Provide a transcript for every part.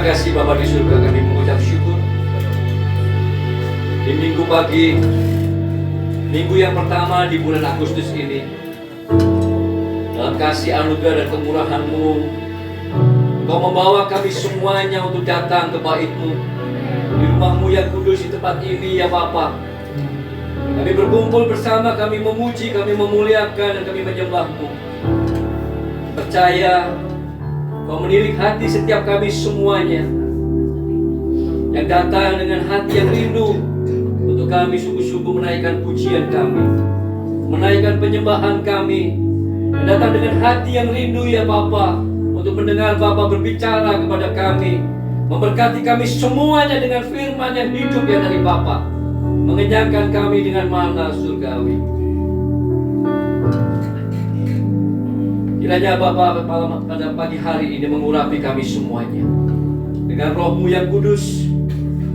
kasih Bapa di surga, kami mengucap syukur di minggu pagi, minggu yang pertama di bulan Agustus ini. Dalam kasih anugerah dan kemurahan-Mu, Engkau membawa kami semuanya untuk datang ke bait-Mu, di rumah-Mu yang kudus di tempat ini ya Bapa. Kami berkumpul bersama, kami memuji, kami memuliakan, dan kami menyembah-Mu. Percaya Kau menilik hati setiap kami semuanya yang datang dengan hati yang rindu untuk kami sungguh-sungguh menaikkan pujian kami, menaikkan penyembahan kami, dan datang dengan hati yang rindu ya Bapa untuk mendengar Bapa berbicara kepada kami, memberkati kami semuanya dengan firman yang hidup yang dari Bapa, mengenyangkan kami dengan mana surgawi. Kiranya Bapa pada pagi hari ini mengurapi kami semuanya dengan Roh-Mu yang kudus,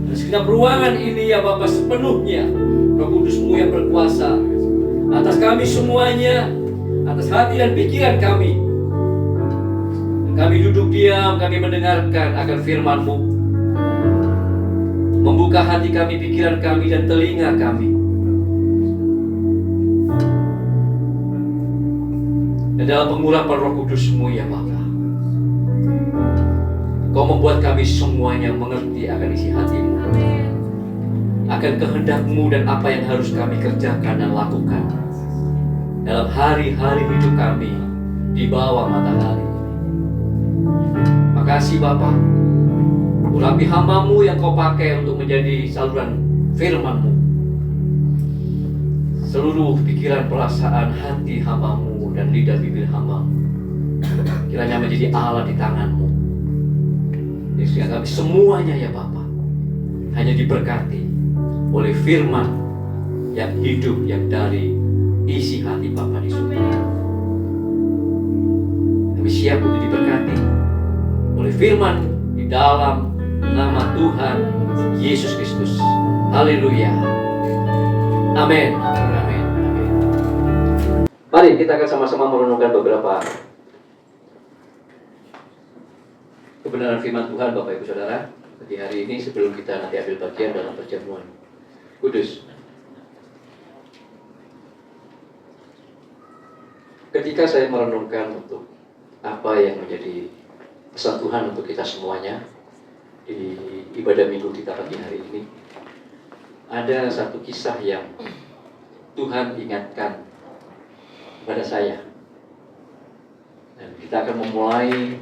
dan segenap ruangan ini ya Bapa sepenuhnya Roh Kudus-Mu yang berkuasa atas kami semuanya, atas hati dan pikiran kami. Dan kami duduk diam, kami mendengarkan akan firman-Mu, membuka hati kami, pikiran kami, dan telinga kami. Dan dalam pengurapan Roh Kudus-Mu ya Bapa, Kau membuat kami semuanya mengerti akan isi hati-Mu, akan kehendak-Mu dan apa yang harus kami kerjakan dan lakukan dalam hari-hari hidup kami di bawah matahari. Makasih Bapa, urapi hamba-Mu yang Kau pakai untuk menjadi saluran firman-Mu. Seluruh pikiran, perasaan, hati hamba-Mu dan lidah bibir hamba-Mu kiranya menjadi alat di tangan-Mu. Sehingga kami semuanya ya Bapa hanya diberkati oleh firman yang hidup yang dari isi hati Bapa di surga. Kami siap untuk diberkati oleh firman di dalam nama Tuhan Yesus Kristus. Haleluya. Amin. Amin. Amin. Mari kita akan sama-sama merenungkan beberapa kebenaran firman Tuhan Bapak Ibu Saudara di hari ini sebelum kita nanti ambil bagian dalam perjamuan kudus. Ketika saya merenungkan untuk apa yang menjadi pesan Tuhan untuk kita semuanya di ibadah minggu kita pagi hari ini, ada satu kisah yang Tuhan ingatkan kepada saya. Dan kita akan memulai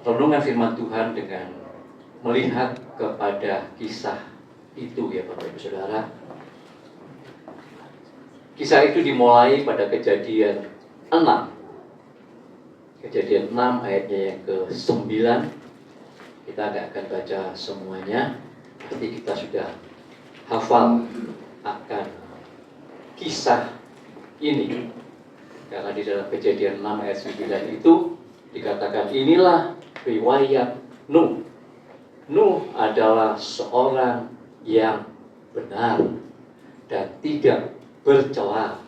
renungan firman Tuhan dengan melihat kepada kisah itu ya Bapak Ibu Saudara. Kisah itu dimulai pada Kejadian 6. Kejadian 6 ayatnya yang ke-9. Kita tidak akan baca semuanya, pasti kita sudah hafal akan kisah ini. Karena di dalam Kejadian 6 ayat 9 itu dikatakan inilah riwayat Nuh. Nuh adalah seorang yang benar dan tidak bercela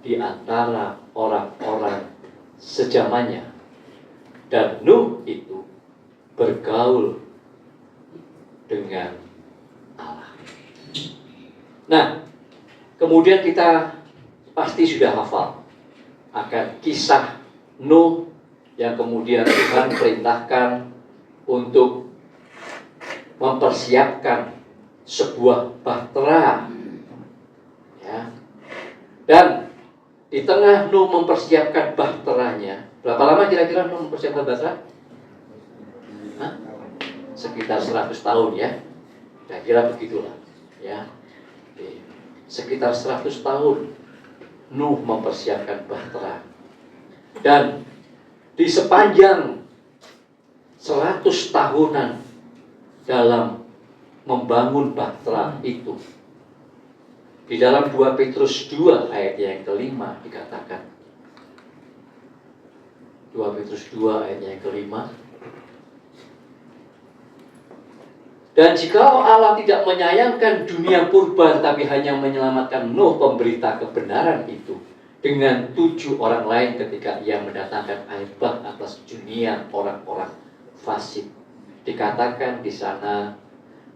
di antara orang-orang sejamannya. Dan Nuh itu bergaul dengan Allah. Nah, kemudian kita pasti sudah hafal akan kisah Nuh yang kemudian Tuhan perintahkan untuk mempersiapkan sebuah bahtera, ya. Dan di tengah Nuh mempersiapkan bahteranya, berapa lama kira-kira Nuh mempersiapkan bahtera? Sekitar 100 tahun ya, kira-kira begitulah, ya. Sekitar 100 tahun Nuh mempersiapkan bahtera. Dan di sepanjang 100 tahunan dalam membangun bahtera itu, di dalam 2 Petrus 2 ayat yang kelima dikatakan, 2 Petrus 2 ayat yang kelima, dan jikalau Allah tidak menyayangkan dunia purba tapi hanya menyelamatkan Nuh pemberita kebenaran itu dengan 7 orang lain ketika ia mendatangkan air bah atas dunia orang-orang fasik. Dikatakan di sana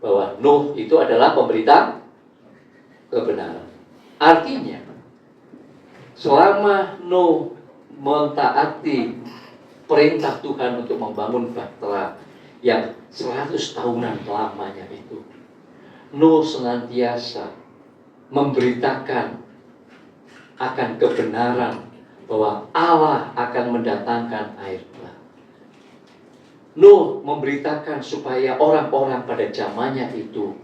bahwa Nuh itu adalah pemberita kebenaran. Artinya, selama Nuh mentaati perintah Tuhan untuk membangun bahtera yang 100 tahunan lamanya itu, Nuh senantiasa memberitakan akan kebenaran bahwa Allah akan mendatangkan air bah. Nuh memberitakan supaya orang-orang pada zamannya itu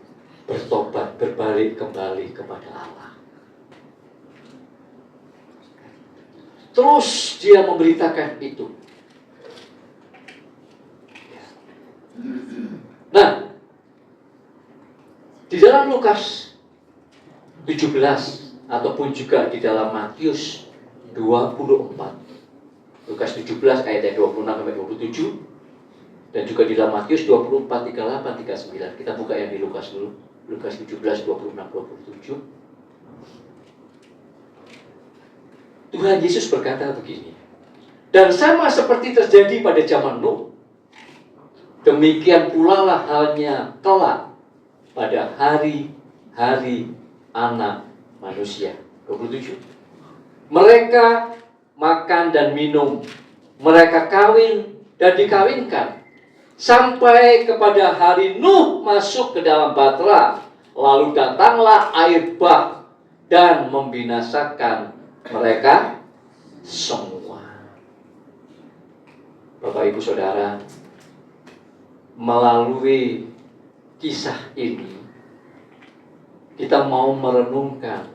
bertobat, berbalik kembali kepada Allah. Terus dia memberitakan itu. Nah, di dalam Lukas 17 ataupun juga di dalam Matius 24, Lukas 17 ayat 26 sampai 27, dan juga di dalam Matius 24, 38, 39. Kita buka yang di Lukas dulu. Lukas 17, 26, 27. Tuhan Yesus berkata begini, dan sama seperti terjadi pada zaman Nuh, demikian pula lah halnya kelak pada hari-hari anak manusia. 27. Mereka makan dan minum, mereka kawin dan dikawinkan, sampai kepada hari Nuh masuk ke dalam bahtera, lalu datanglah air bah dan membinasakan mereka semua. Bapak Ibu Saudara, melalui kisah ini kita mau merenungkan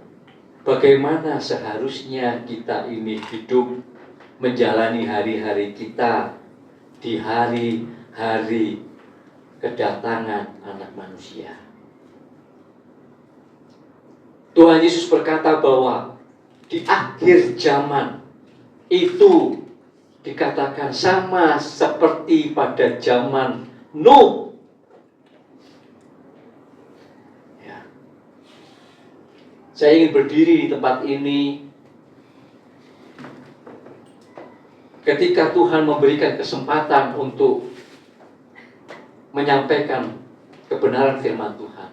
bagaimana seharusnya kita ini hidup, menjalani hari-hari kita di hari-hari kedatangan anak manusia. Tuhan Yesus berkata bahwa di akhir zaman itu dikatakan sama seperti pada zaman Nuh. Ya. Saya ingin berdiri di tempat ini ketika Tuhan memberikan kesempatan untuk menyampaikan kebenaran firman Tuhan.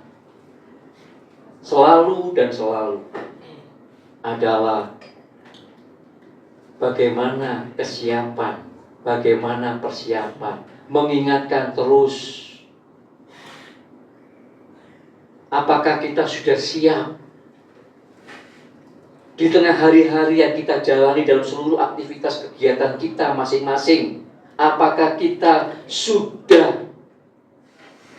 Selalu dan selalu adalah bagaimana kesiapan, bagaimana persiapan, mengingatkan terus. Apakah kita sudah siap di tengah hari-hari yang kita jalani dalam seluruh aktivitas kegiatan kita masing-masing? Apakah kita sudah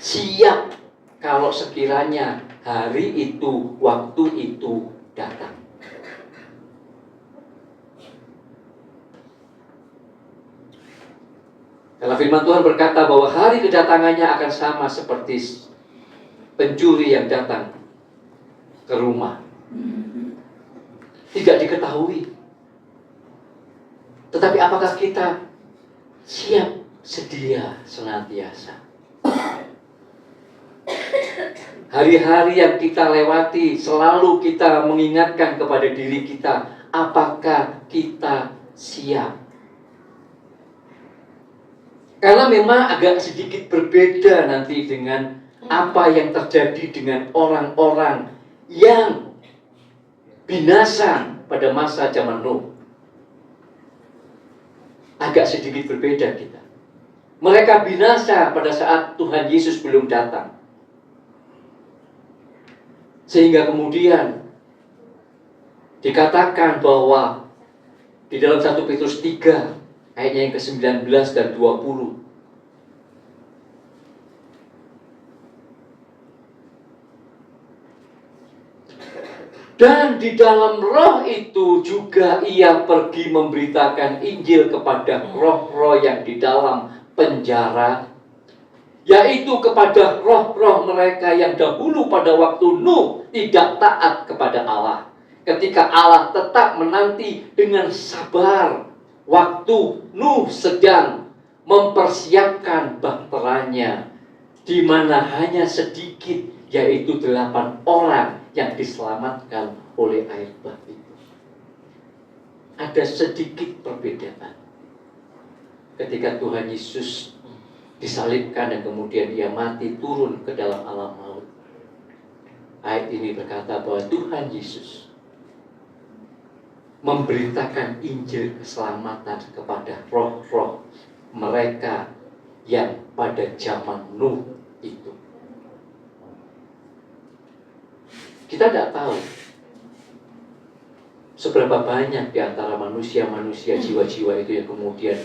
siap kalau sekiranya hari itu, waktu itu datang? Karena firman Tuhan berkata bahwa hari kedatangannya akan sama seperti pencuri yang datang ke rumah. Tidak diketahui. Tetapi apakah kita siap sedia senantiasa? Hari-hari yang kita lewati selalu kita mengingatkan kepada diri kita, apakah kita siap? Karena memang agak sedikit berbeda nanti dengan apa yang terjadi dengan orang-orang yang binasa pada masa zaman Nuh. Agak sedikit berbeda kita. Mereka binasa pada saat Tuhan Yesus belum datang. Sehingga kemudian dikatakan bahwa di dalam 1 Petrus 3 ayatnya yang ke-19 dan 20, dan di dalam roh itu juga ia pergi memberitakan Injil kepada roh-roh yang di dalam penjara, yaitu kepada roh-roh mereka yang dahulu pada waktu Nuh tidak taat kepada Allah, ketika Allah tetap menanti dengan sabar waktu Nuh sedang mempersiapkan bahteranya, di mana hanya sedikit, yaitu 8 orang yang diselamatkan oleh air bah itu. Ada sedikit perbedaan ketika Tuhan Yesus disalibkan dan kemudian ia mati turun ke dalam alam maut. Ayat ini berkata bahwa Tuhan Yesus memberitakan Injil keselamatan kepada roh-roh mereka yang pada zaman Nuh itu. Kita tidak tahu seberapa banyak di antara manusia-manusia, jiwa-jiwa itu yang kemudian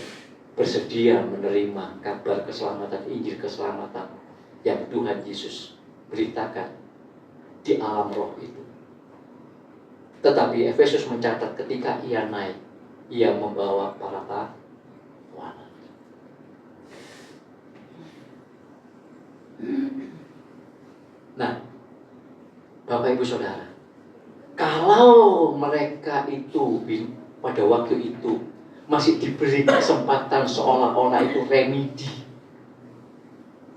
bersedia menerima kabar keselamatan, Injil keselamatan yang Tuhan Yesus beritakan di alam roh itu. Tetapi Efesus mencatat ketika ia naik, ia membawa para tawanan. Nah, Bapak Ibu Saudara, kalau mereka itu pada waktu itu masih diberi kesempatan seolah-olah itu remedi,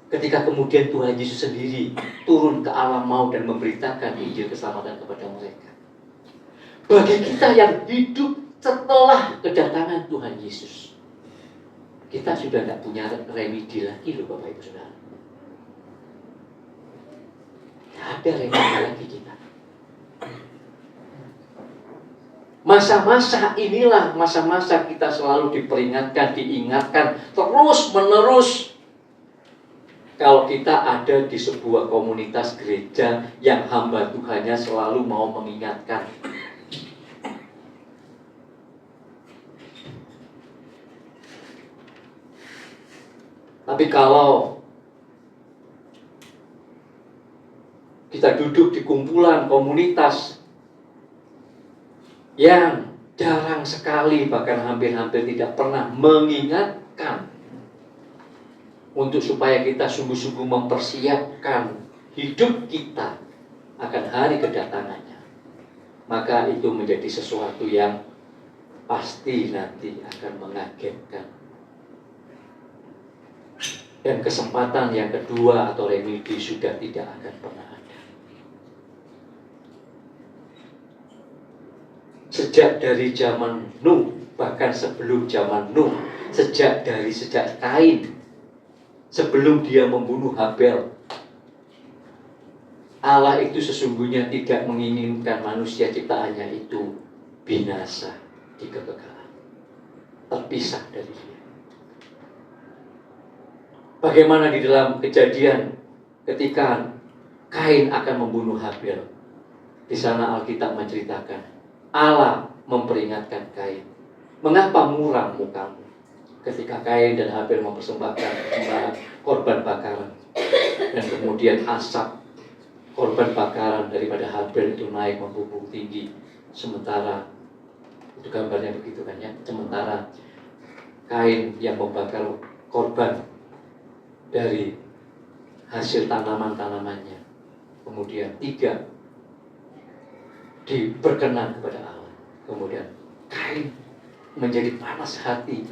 ketika kemudian Tuhan Yesus sendiri turun ke alam maut dan memberitakan Injil keselamatan kepada mereka. Bagi kita yang hidup setelah kedatangan Tuhan Yesus, kita sudah tidak punya remedi lagi loh Bapak Ibu Saudara. Tidak ada remedi lagi kita. Masa-masa inilah masa-masa kita selalu diperingatkan, diingatkan terus menerus. Kalau kita ada di sebuah komunitas gereja yang hamba Tuhannya selalu mau mengingatkan. Tapi kalau kita duduk di kumpulan komunitas yang jarang sekali, bahkan hampir-hampir tidak pernah mengingatkan untuk supaya kita sungguh-sungguh mempersiapkan hidup kita akan hari kedatangannya, maka itu menjadi sesuatu yang pasti nanti akan mengagetkan. Dan kesempatan yang kedua atau remedi sudah tidak akan pernah ada. Sejak dari zaman Nuh, bahkan sebelum zaman Nuh, sejak Kain, sebelum dia membunuh Habel, Allah itu sesungguhnya tidak menginginkan manusia ciptaannya itu binasa di kekekalan, terpisah dari dia. Bagaimana di dalam Kejadian ketika Kain akan membunuh Habel, di sana Alkitab menceritakan Allah memperingatkan Kain, mengapa muram mukamu ketika Kain dan Habel mempersembahkan korban bakaran, dan kemudian asap korban bakaran daripada Habel itu naik membumbung tinggi, sementara itu gambarnya begitu kan ya, sementara Kain yang membakar korban dari hasil tanaman-tanamannya, kemudian tidak diperkenan kepada Allah. Kemudian Kain menjadi panas hati,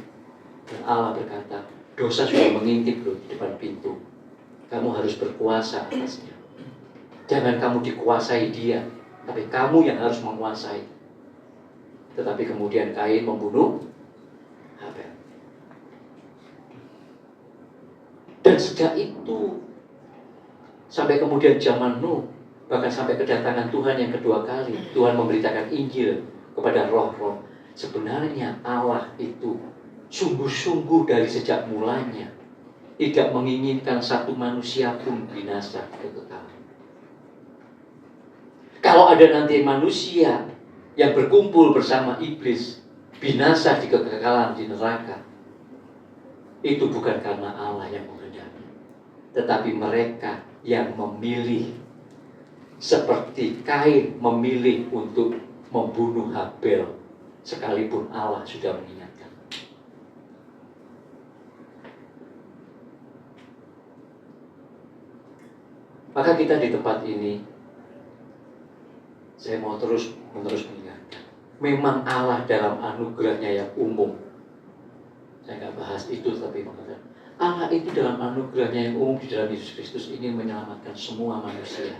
dan Allah berkata, dosa sudah mengintip loh di depan pintu, kamu harus berkuasa atasnya. Jangan kamu dikuasai dia, tapi kamu yang harus menguasai. Tetapi kemudian Kain membunuh Habel. Dan sejak itu sampai kemudian zaman Nuh, bahkan sampai kedatangan Tuhan yang kedua kali, Tuhan memberitakan Injil kepada roh-roh. Sebenarnya Allah itu sungguh-sungguh dari sejak mulanya tidak menginginkan satu manusia pun binasa kekekalan. Kalau ada nanti manusia yang berkumpul bersama iblis binasa di kekekalan di neraka, itu bukan karena Allah yang menghendaki, tetapi mereka yang memilih, seperti Kain memilih untuk membunuh Habel sekalipun Allah sudah mengingatkan. Maka kita di tempat ini, saya mau terus-menerus mengingatkan, memang Allah dalam anugerahnya yang umum, saya nggak bahas itu, tapi mengatakan Allah itu dalam anugerahnya yang umum di dalam Yesus Kristus ingin menyelamatkan semua manusia.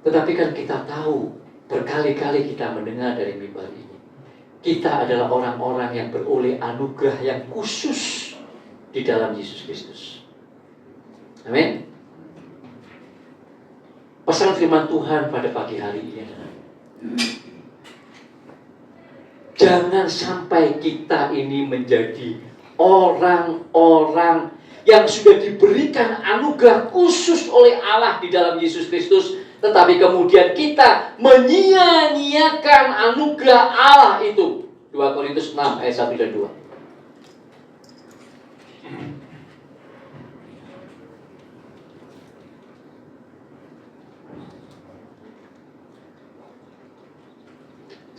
Tetapi kan kita tahu, berkali-kali kita mendengar dari mimbar ini, kita adalah orang-orang yang beroleh anugerah yang khusus di dalam Yesus Kristus. Amin. Pesan firman Tuhan pada pagi hari ini adalah jangan sampai kita ini menjadi orang-orang yang sudah diberikan anugerah khusus oleh Allah di dalam Yesus Kristus, tetapi kemudian kita menyia-nyiakan anugerah Allah itu. 2 Korintus 6 ayat 1 dan 2.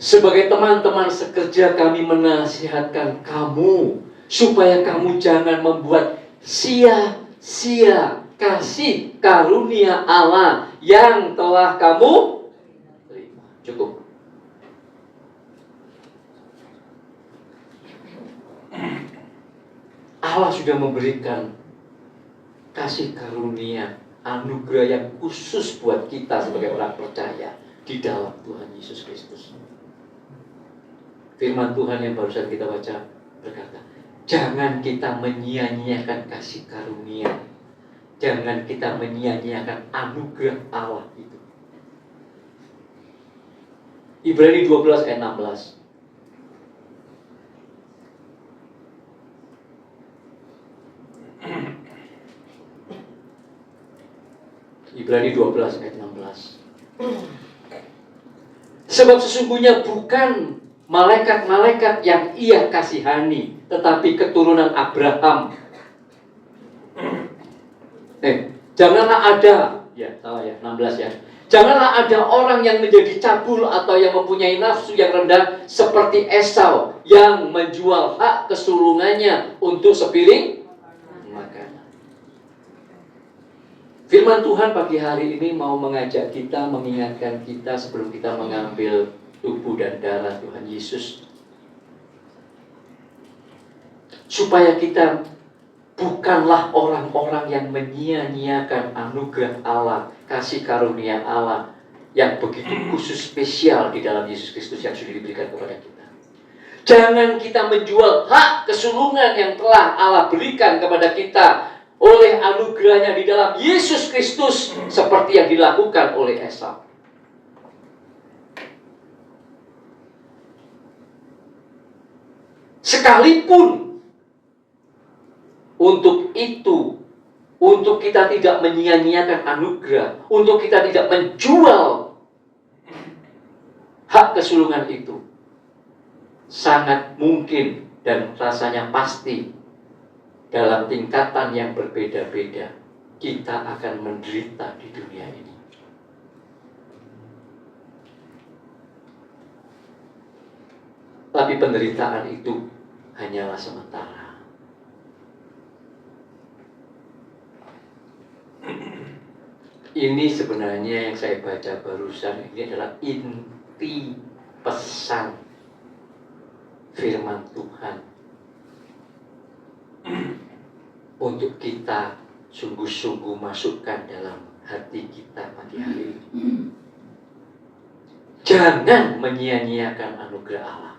Sebagai teman-teman sekerja, kami menasihatkan kamu supaya kamu jangan membuat sia-sia kasih karunia Allah yang telah kamu terima. Cukup. Allah sudah memberikan kasih karunia, anugerah yang khusus buat kita sebagai orang percaya di dalam Tuhan Yesus Kristus. Firman Tuhan yang barusan kita baca berkata, jangan kita menyia-nyiakan kasih karunia. Jangan kita menyia-nyiakan anugerah Allah itu. Ibrani 12 ayat 16. Ibrani 12 ayat 16. Sebab sesungguhnya bukan malaikat-malaikat yang ia kasihani, tetapi keturunan Abraham. Janganlah ada, ya salah ya, 16 ya. Janganlah ada orang yang menjadi cabul atau yang mempunyai nafsu yang rendah seperti Esau yang menjual hak kesulungannya untuk sepiring makanan. Firman Tuhan pagi hari ini mau mengajak kita, mengingatkan kita sebelum kita mengambil tubuh dan darah Tuhan Yesus, supaya kita bukanlah orang-orang yang menyia-nyiakan anugerah Allah, kasih karunia Allah yang begitu khusus spesial di dalam Yesus Kristus yang sudah diberikan kepada kita. Jangan kita menjual hak kesulungan yang telah Allah berikan kepada kita oleh anugerahnya di dalam Yesus Kristus seperti yang dilakukan oleh Esau. Sekalipun untuk itu, untuk kita tidak menyia-nyiakan anugerah, untuk kita tidak menjual hak kesulungan itu, sangat mungkin dan rasanya pasti dalam tingkatan yang berbeda-beda kita akan menderita di dunia ini. Tapi penderitaan itu hanyalah sementara. Ini sebenarnya yang saya baca barusan ini adalah inti pesan firman Tuhan untuk kita sungguh-sungguh masukkan dalam hati kita pagi hari ini. Jangan menyia-nyiakan anugerah Allah.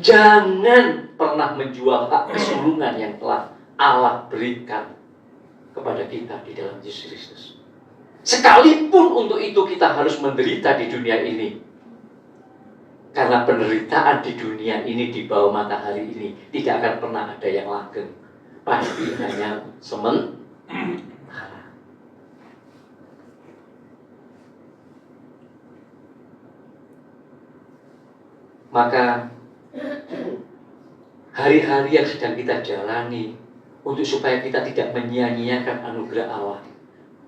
Jangan pernah menjual hak kesulungan yang telah Allah berikan kepada kita di dalam Yesus Kristus. Sekalipun untuk itu kita harus menderita di dunia ini. Karena penderitaan di dunia ini, di bawah matahari ini, tidak akan pernah ada yang langgeng. Pasti hanya sementara. Maka hari-hari yang sedang kita jalani, untuk supaya kita tidak menyia-nyiakan anugerah Allah,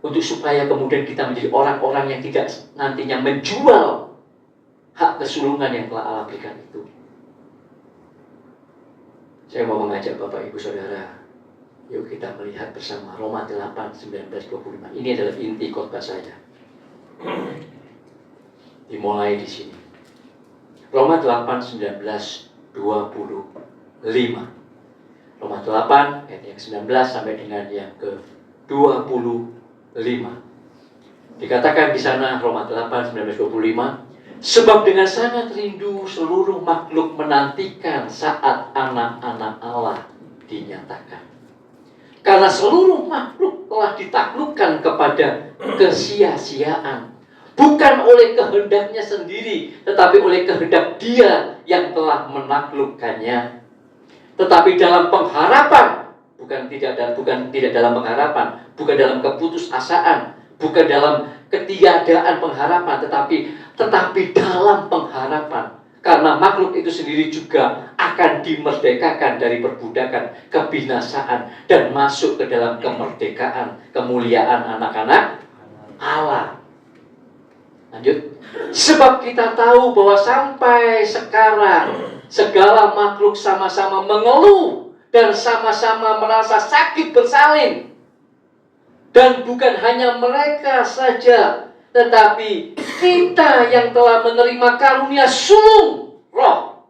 untuk supaya kemudian kita menjadi orang-orang yang tidak nantinya menjual hak kesulungan yang telah Allah berikan itu. Saya mau mengajak Bapak Ibu Saudara, yuk kita melihat bersama Roma 8, 19, 25. Ini adalah inti khotbah saya. Dimulai di sini. Roma 8, 19, 25. Roma 8 ayat yang 19 sampai dengan yang ke-25. Dikatakan di sana Roma 8, 19, 25. Sebab dengan sangat rindu seluruh makhluk menantikan saat anak-anak Allah dinyatakan. Karena seluruh makhluk telah ditaklukkan kepada kesia-siaan. Bukan oleh kehendaknya sendiri, tetapi oleh kehendak Dia yang telah menaklukkannya. Tetapi dalam pengharapan, bukan tidak dalam pengharapan, bukan dalam keputusasaan, bukan dalam ketiadaan pengharapan, tetapi dalam pengharapan. Karena makhluk itu sendiri juga akan dimerdekakan dari perbudakan, kebinasaan, dan masuk ke dalam kemerdekaan, kemuliaan anak-anak Allah. Lanjut. Sebab kita tahu bahwa sampai sekarang segala makhluk sama-sama mengeluh dan sama-sama merasa sakit bersalin. Dan bukan hanya mereka saja, tetapi kita yang telah menerima karunia sulung roh,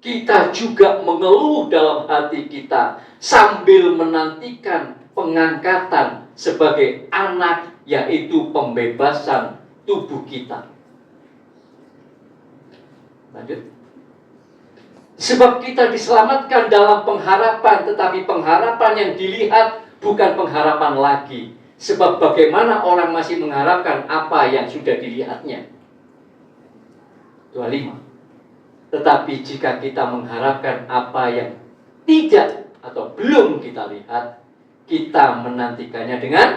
kita juga mengeluh dalam hati kita sambil menantikan pengangkatan sebagai anak, yaitu pembebasan tubuh kita. Lanjut. Sebab kita diselamatkan dalam pengharapan, tetapi pengharapan yang dilihat bukan pengharapan lagi. Sebab bagaimana orang masih mengharapkan apa yang sudah dilihatnya. 25. Tetapi jika kita mengharapkan apa yang tidak atau belum kita lihat, kita menantikannya dengan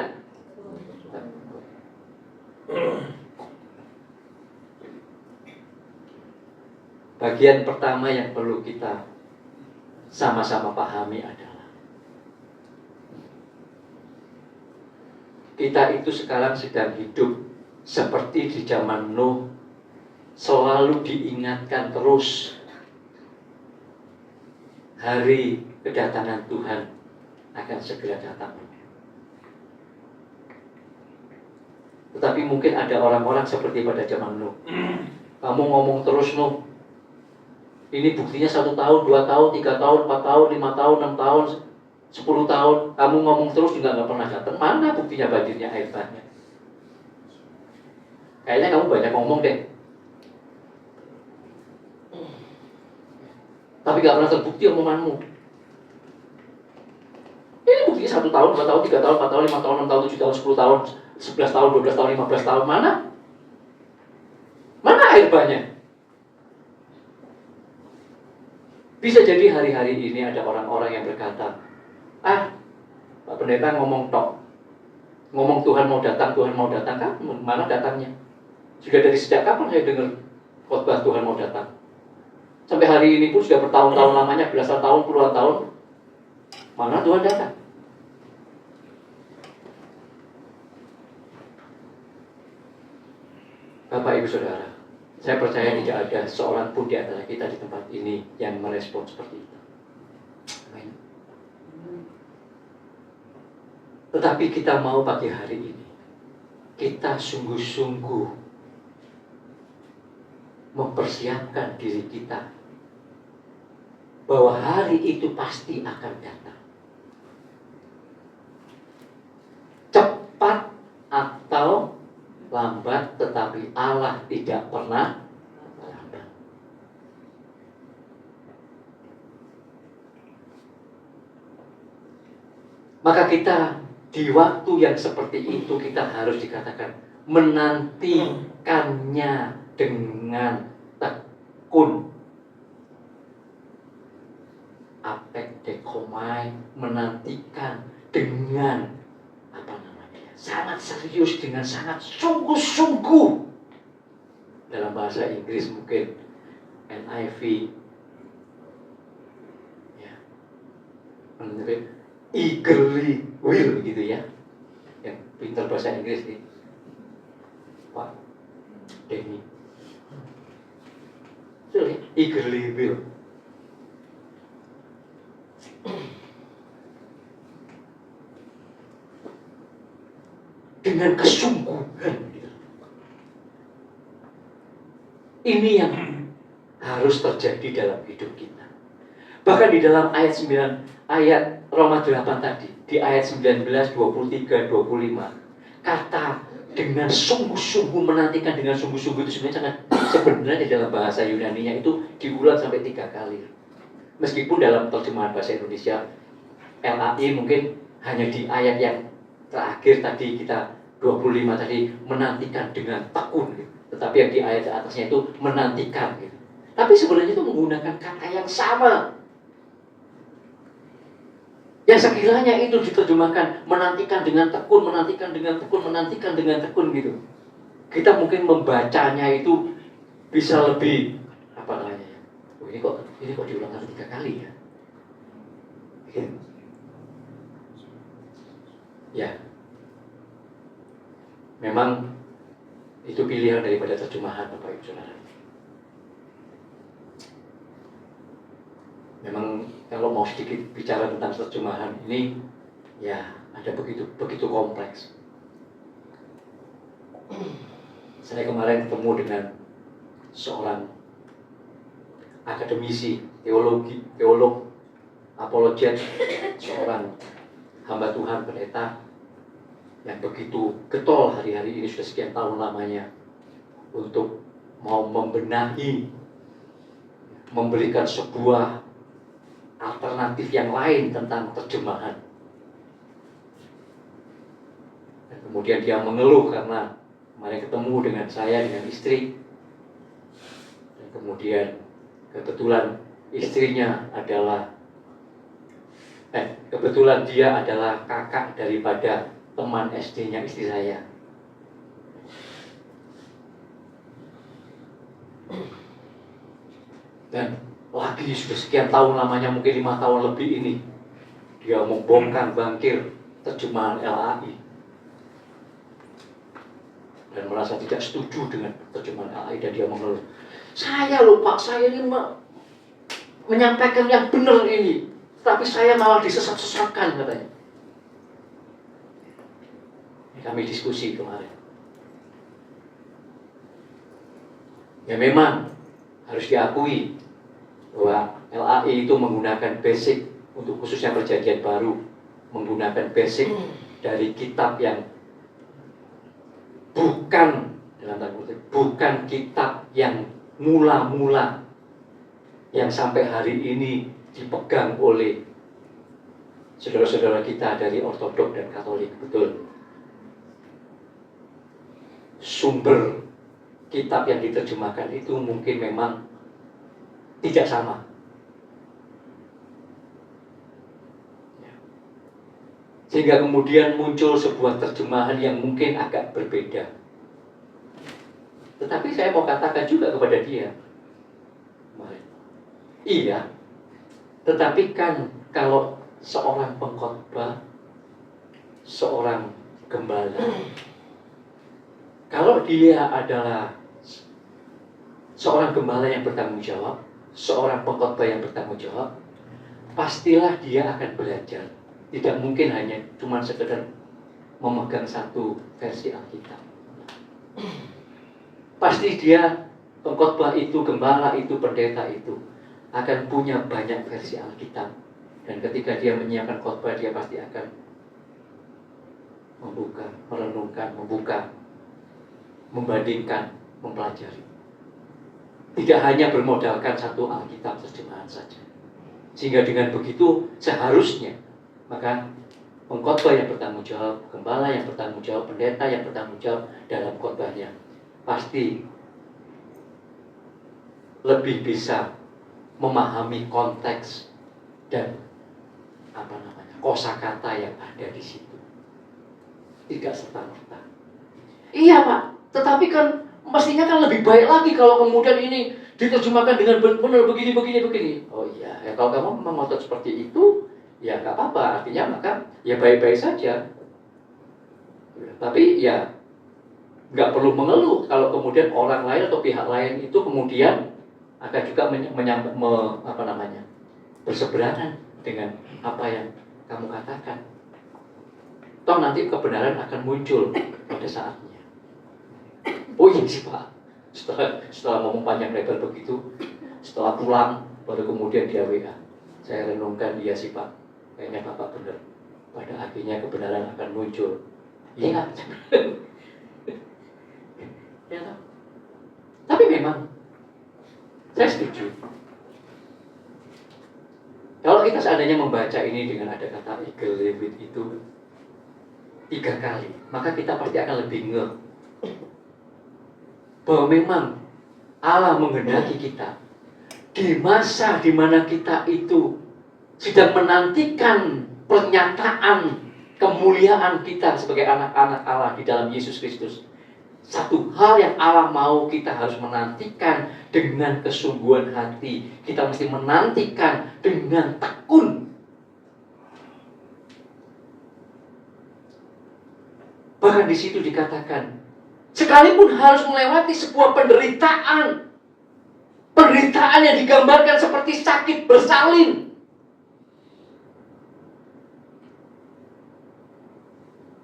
bagian pertama yang perlu kita sama-sama pahami adalah kita itu sekarang sedang hidup seperti di zaman Nuh, selalu diingatkan terus hari kedatangan Tuhan akan segera datang. Tetapi mungkin ada orang-orang seperti pada zaman Nuh. Kamu ngomong terus, Nuh. Ini buktinya 1 tahun, 2 tahun, 3 tahun, 4 tahun, 5 tahun, 6 tahun, 10 tahun. Kamu ngomong terus juga nggak pernah datang. Mana buktinya banjirnya, air banyak? Kayaknya kamu banyak ngomong deh. Tapi nggak pernah terbukti omonganmu. Ini buktinya 1 tahun, 2 tahun, 3 tahun, 4 tahun, 5 tahun, 6 tahun, 7 tahun, 10 tahun, 11 tahun, 12 tahun, 15 tahun. Mana? Mana air banyak? Bisa jadi hari-hari ini ada orang-orang yang berkata, Pak Pendeta ngomong tok, ngomong Tuhan mau datang, kan? Mana datangnya? Sudah dari sejak kapan saya dengar khotbah Tuhan mau datang? Sampai hari ini pun sudah bertahun-tahun lamanya, belasan tahun, puluhan tahun. Mana Tuhan datang? Bapak Ibu Saudara, saya percaya tidak ada seorang pun di antara kita di tempat ini yang merespon seperti itu. Amin. Tetapi kita mau pagi hari ini, kita sungguh-sungguh mempersiapkan diri kita bahwa hari itu pasti akan datang. Cepat atau lambat, tetapi Allah tidak pernah lambat. Maka kita di waktu yang seperti itu kita harus dikatakan menantikannya dengan tekun. Apek dekomai, menantikan dengan sangat serius, dengan sangat sungguh-sungguh. Dalam bahasa Inggris mungkin NIV, ya, eagerly will gitu ya. Yang pintar bahasa Inggris nih, Pak Denny. Eagerly will. Dengan kesungguhan. Ini yang harus terjadi dalam hidup kita. Bahkan di dalam ayat 9, ayat Roma 8 tadi, di ayat 19, 23, 25, kata dengan sungguh-sungguh, menantikan dengan sungguh-sungguh itu sebenarnya dalam bahasa Yunani-nya itu diulang sampai 3 kali. Meskipun dalam terjemahan bahasa Indonesia LAI mungkin hanya di ayat yang terakhir tadi kita 25 tadi menantikan dengan tekun gitu. Tetapi yang di ayat atasnya itu menantikan gitu. Tapi sebenarnya itu menggunakan kata yang sama. Yang sekiranya itu diterjemahkan menantikan dengan tekun, menantikan dengan tekun, menantikan dengan tekun gitu. Kita mungkin membacanya itu bisa lebih apa namanya ya? Oh, ini kok diulang 3 kali ya? Gitu. Ya. Memang itu pilihan daripada terjemahan Bapak Ibu Saudara. Memang kalau mau sedikit bicara tentang terjemahan ini, ya ada begitu kompleks. Saya kemarin ketemu dengan seorang akademisi, teolog, apologet, seorang hamba Tuhan pendeta yang begitu getol hari-hari ini sudah sekian tahun lamanya untuk mau membenahi, memberikan sebuah alternatif yang lain tentang terjemahan. Dan kemudian dia mengeluh karena kemarin ketemu dengan saya, dengan istri. Dan kemudian kebetulan istrinya adalah kebetulan dia adalah kakak daripada teman SD-nya istri saya. Dan lagi sudah sekian tahun lamanya, mungkin 5 tahun lebih ini, dia membongkar bangkir terjemahan LAI dan merasa tidak setuju dengan terjemahan LAI, dan dia mengeluh, saya lupa, saya ini menyampaikan yang benar ini, tapi saya malah disesat-sesatkan katanya. Kami diskusi kemarin. Ya memang harus diakui bahwa LAI itu menggunakan basic untuk khususnya Perjanjian Baru, menggunakan basic dari kitab yang bukan dalam tanda kutip, bukan kitab yang mula-mula yang sampai hari ini dipegang oleh saudara-saudara kita dari Ortodok dan Katolik. Betul. Sumber kitab yang diterjemahkan itu mungkin memang tidak sama. Sehingga kemudian muncul sebuah terjemahan yang mungkin agak berbeda. Tetapi saya mau katakan juga kepada dia, iya, tetapi kan kalau seorang pengkhotbah, seorang gembala, kalau dia adalah seorang gembala yang bertanggung jawab, seorang pengkhotbah yang bertanggung jawab, pastilah dia akan belajar. Tidak mungkin hanya cuma sekedar memegang satu versi Alkitab. Pasti dia, pengkhotbah itu, gembala itu, pendeta itu akan punya banyak versi Alkitab. Dan ketika dia menyiapkan khotbah, dia pasti akan membuka, merenungkan, membandingkan, mempelajari. Tidak hanya bermodalkan satu Alkitab terjemahan saja. Sehingga dengan begitu seharusnya maka pengkhotbah yang bertanggung jawab, gembala yang bertanggung jawab, pendeta yang bertanggung jawab dalam khotbahnya pasti lebih bisa memahami konteks dan kosakata yang ada di situ. Tidak serta-merta. Iya Pak, tetapi kan mestinya kan lebih baik lagi kalau kemudian ini diterjemahkan dengan benar begini. Oh iya, ya kalau kamu memang ngotot seperti itu, ya nggak apa-apa, artinya maka ya baik-baik saja. Tapi ya nggak perlu mengeluh kalau kemudian orang lain atau pihak lain itu kemudian akan juga berseberangan dengan apa yang kamu katakan. Toh nanti kebenaran akan muncul pada saatnya. Oh iya sih Pak, setelah ngomong panjang lebar begitu, setelah pulang baru kemudian dia WA, saya renungkan, iya sih Pak, kayaknya Bapak benar. Pada akhirnya kebenaran akan muncul. Iya. Ya, tapi memang saya setuju. Kalau Kalau kita seandainya membaca ini dengan ada kata eagle levit itu 3 kali, maka kita pasti akan lebih ngeh bahwa memang Allah menghendaki kita di masa di mana kita itu sedang menantikan pernyataan kemuliaan kita sebagai anak-anak Allah di dalam Yesus Kristus. Satu hal yang Allah mau kita harus menantikan dengan kesungguhan hati. Kita mesti menantikan dengan tekun. Bahkan di situ dikatakan, sekalipun harus melewati sebuah penderitaan, penderitaan yang digambarkan seperti sakit bersalin.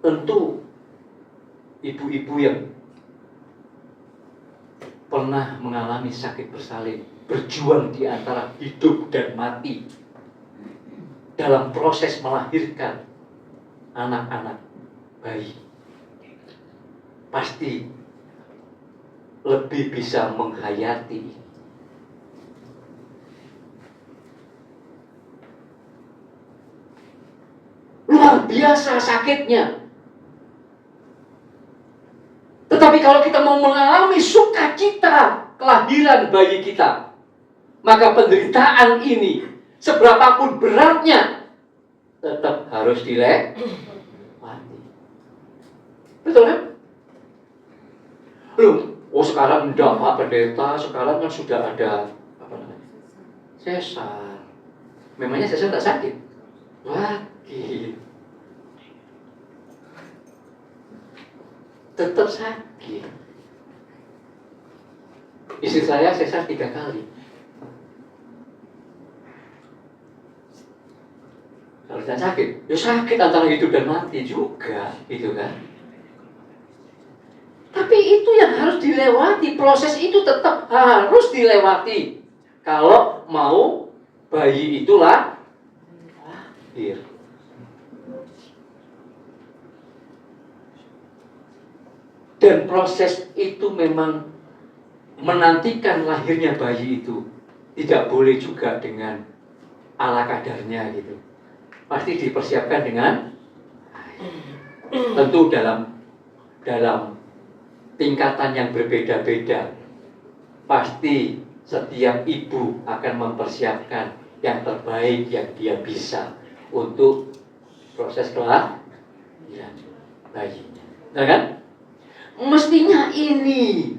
Tentu ibu-ibu yang pernah mengalami sakit bersalin, berjuang di antara hidup dan mati dalam proses melahirkan anak-anak bayi, pasti lebih bisa menghayati. Luar biasa sakitnya. Tetapi kalau kita mau mengalami sukacita kelahiran bayi kita, maka penderitaan ini, seberapapun beratnya, tetap harus dilewati. Betul kan? Oh sekarang enggak Pak Pendeta, sekarang kan sudah ada sesar. Memangnya sesar tak sakit? Lagi. Tetap sakit. Istri saya sesar 3 kali. Kalau tidak sakit, ya sakit antara hidup dan mati juga, gitu kan? Tapi itu yang harus dilewati, proses itu tetap harus dilewati. Kalau mau bayi itulah lahir. Dan proses itu memang menantikan lahirnya bayi itu tidak boleh juga dengan ala kadarnya gitu. Pasti dipersiapkan dengan tentu dalam tingkatan yang berbeda-beda. Pasti setiap ibu akan mempersiapkan yang terbaik yang dia bisa untuk proses kelahiran bayinya. Nah kan? Mestinya ini.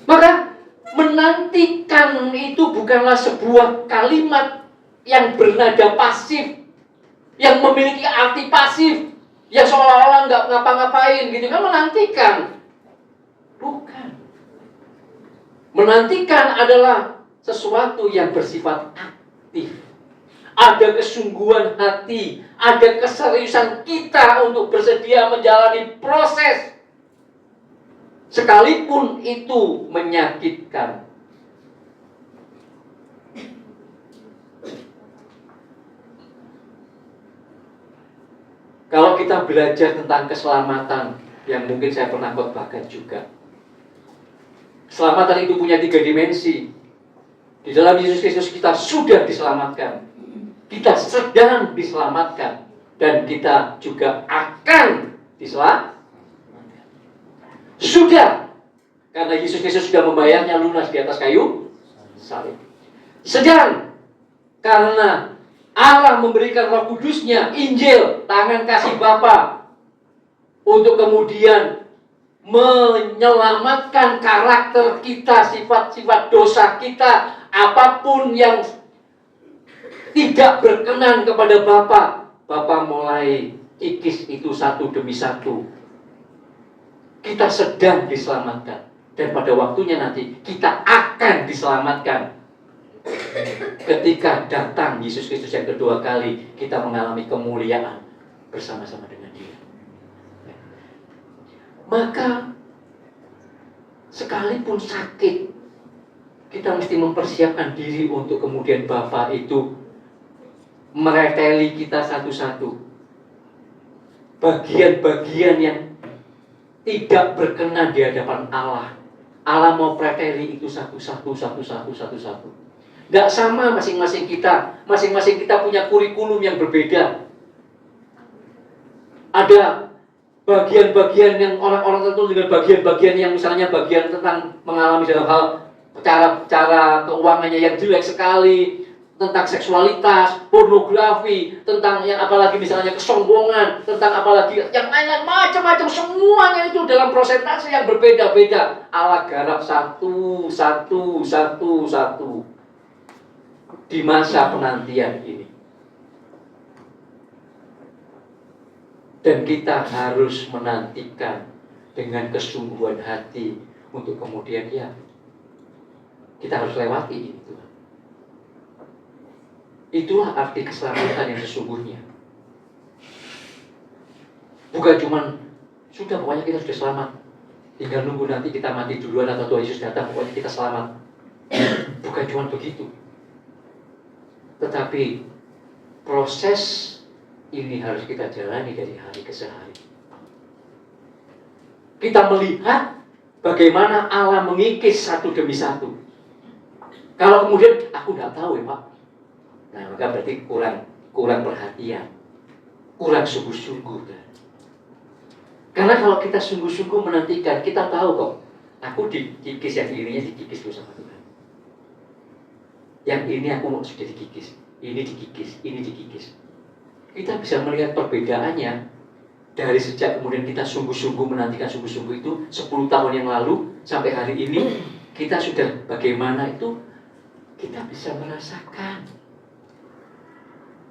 Maka menantikan itu bukanlah sebuah kalimat yang bernada pasif, yang memiliki arti pasif, yang seolah-olah nggak ngapa-ngapain gitu kan. Menantikan bukan. Menantikan adalah sesuatu yang bersifat aktif. Ada kesungguhan hati, ada keseriusan kita untuk bersedia menjalani proses, sekalipun itu menyakitkan. Kalau kita belajar tentang keselamatan, yang mungkin saya pernah khotbahkan juga, keselamatan itu punya 3 dimensi. Di dalam Yesus Kristus kita sudah diselamatkan, kita sedang diselamatkan, dan kita juga akan diselamatkan. Sudah, karena Yesus Kristus sudah membayarnya lunas di atas kayu salib. Sedang, karena Allah memberikan Roh Kudusnya, Injil, tangan kasih Bapa, untuk kemudian menyelamatkan karakter kita, sifat-sifat dosa kita, apapun yang tidak berkenan kepada Bapa. Bapa mulai kikis itu satu demi satu. Kita sedang diselamatkan, dan pada waktunya nanti kita akan diselamatkan. Ketika datang Yesus Kristus yang kedua kali, kita mengalami kemuliaan bersama-sama dengan Dia. Maka sekalipun sakit, kita mesti mempersiapkan diri untuk kemudian Bapa itu mereteli kita satu-satu. Bagian-bagian yang tidak berkenan di hadapan Allah, Allah mau preteli itu satu-satu. Nggak sama masing-masing kita. Masing-masing kita punya kurikulum yang berbeda. Ada bagian-bagian yang orang-orang tertentu dengan bagian-bagian yang misalnya bagian tentang mengalami dalam hal cara keuangannya yang jelek sekali, tentang seksualitas, pornografi, tentang yang apalagi misalnya kesombongan, tentang apalagi yang lain-lain macam-macam, semuanya itu dalam prosentase yang berbeda-beda. Allah garap satu di masa penantian ini. Dan kita harus menantikan dengan kesungguhan hati untuk kemudian kita harus lewati ini, Tuhan. Itulah arti keselamatan yang sesungguhnya. Bukan cuman sudah pokoknya kita sudah selamat, tinggal nunggu nanti kita mati duluan atau Tuhan Yesus datang pokoknya kita selamat. Bukan cuman begitu. Tetapi proses ini harus kita jalani dari hari ke hari. Kita melihat bagaimana Allah mengikis satu demi satu. Kalau kemudian aku nggak tahu ya Pak, nah maka berarti kurang perhatian, kurang sungguh-sungguh. Karena kalau kita sungguh-sungguh menantikan, kita tahu kok, aku dikikis yang ininya dikikis dulu sama Tuhan. Yang ini aku sudah dikikis, ini dikikis, ini dikikis. Kita bisa melihat perbedaannya dari sejak kemudian kita sungguh-sungguh menantikan sungguh-sungguh itu 10 tahun yang lalu sampai hari ini kita sudah bagaimana itu kita bisa merasakan.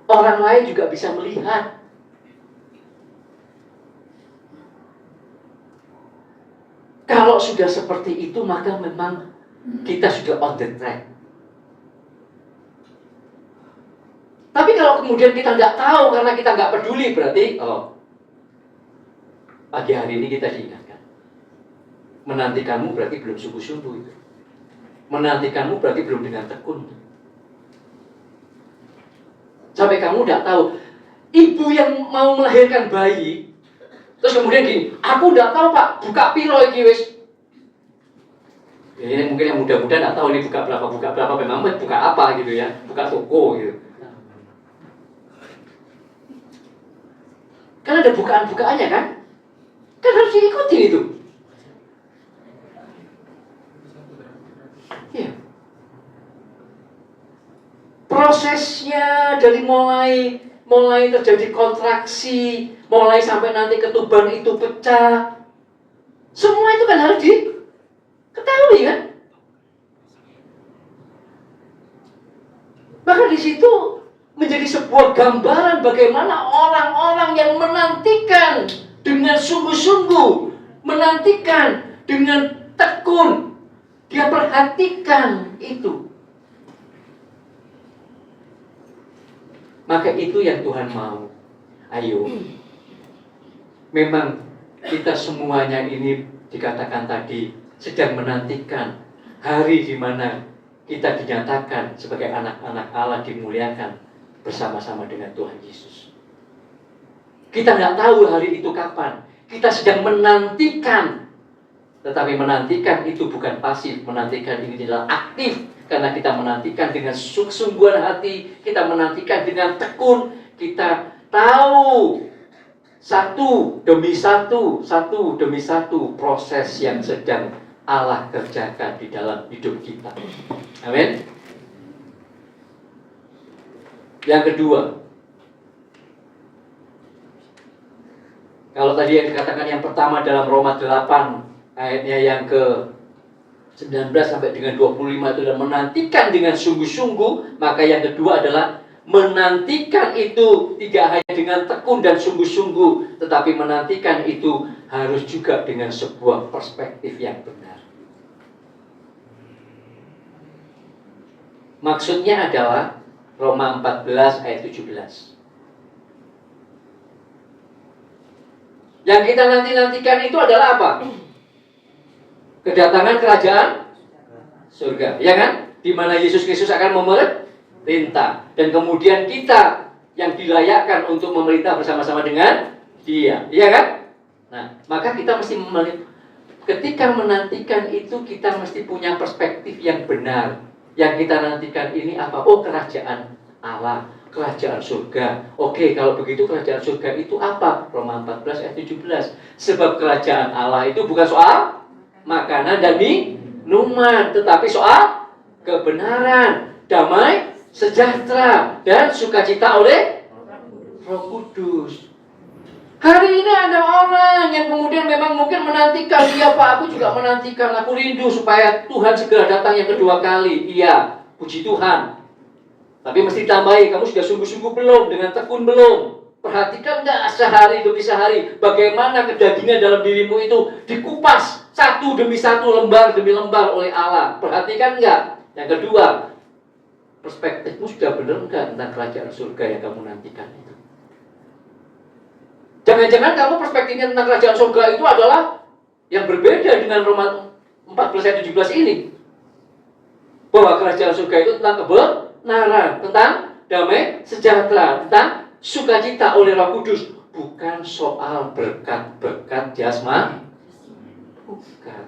Orang lain juga bisa melihat. Kalau sudah seperti itu maka memang kita sudah on the track. Tapi kalau kemudian kita nggak tahu karena kita nggak peduli, berarti pagi hari ini kita diingatkan. Menantikanmu berarti belum sungguh-sungguh itu. Menantikanmu berarti belum dengan tekun. Sampai kamu nggak tahu. Ibu yang mau melahirkan bayi, terus kemudian gini, aku nggak tahu Pak, buka piro iki wis. Ini mungkin yang muda-muda nggak tahu ini buka berapa, memang buka apa gitu ya, buka toko gitu. Kan ada bukaan-bukaannya kan? Kan harus diikuti itu. Ya. Prosesnya dari mulai terjadi kontraksi, mulai sampai nanti ketuban itu pecah. Semua itu kan harus diketahui kan? Maka di situ menjadi sebuah gambaran bagaimana orang-orang yang menantikan dengan sungguh-sungguh, menantikan dengan tekun, dia perhatikan itu. Maka itu yang Tuhan mau. Ayo, memang kita semuanya ini dikatakan tadi sedang menantikan hari di mana kita dinyatakan sebagai anak-anak Allah dimuliakan bersama-sama dengan Tuhan Yesus. Kita nggak tahu hari itu kapan. Kita sedang menantikan. Tetapi menantikan itu bukan pasif. Menantikan ini adalah aktif. Karena kita menantikan dengan sungguhan hati. Kita menantikan dengan tekun. Kita tahu satu demi satu proses yang sedang Allah kerjakan di dalam hidup kita. Amin. Yang kedua, kalau tadi yang dikatakan yang pertama dalam Roma 8 ayatnya yang ke 19 sampai dengan 25 itu adalah menantikan dengan sungguh-sungguh, maka yang kedua adalah menantikan itu tidak hanya dengan tekun dan sungguh-sungguh, tetapi menantikan itu harus juga dengan sebuah perspektif yang benar. Maksudnya adalah Roma 14 ayat 17. Yang kita nantikan itu adalah apa? Kedatangan kerajaan surga, ya kan? Di mana Yesus Kristus akan memerintah, dan kemudian kita yang dilayakkan untuk memerintah bersama-sama dengan Dia, ya kan? Nah, maka kita mesti ketika menantikan itu kita mesti punya perspektif yang benar. Yang kita nantikan ini apa? Oh, kerajaan Allah, kerajaan surga. Oke, kalau begitu kerajaan surga itu apa? Roma 14 ayat 17. Sebab kerajaan Allah itu bukan soal makanan dan minuman, tetapi soal kebenaran, damai, sejahtera, dan sukacita oleh Roh Kudus. Hari ini ada orang yang kemudian memang mungkin menantikan, iya Pak, aku juga menantikan, aku rindu supaya Tuhan segera datang yang kedua kali. Iya, puji Tuhan. Tapi mesti tambahi, kamu sudah sungguh-sungguh belum, dengan tekun belum. Perhatikan enggak sehari demi sehari, bagaimana kedagingan dalam dirimu itu dikupas satu demi satu, lembar demi lembar oleh Allah. Perhatikan enggak? Yang kedua, perspektifmu sudah benar enggak tentang kerajaan surga yang kamu nantikan itu? Jangan-jangan kamu perspektifnya tentang kerajaan surga itu adalah yang berbeda dengan Roma 14 ayat 17 ini. Bahwa kerajaan surga itu tentang kebenaran, tentang damai, sejahtera, tentang sukacita oleh Roh Kudus. Bukan soal berkat-berkat jasmani. Bukan.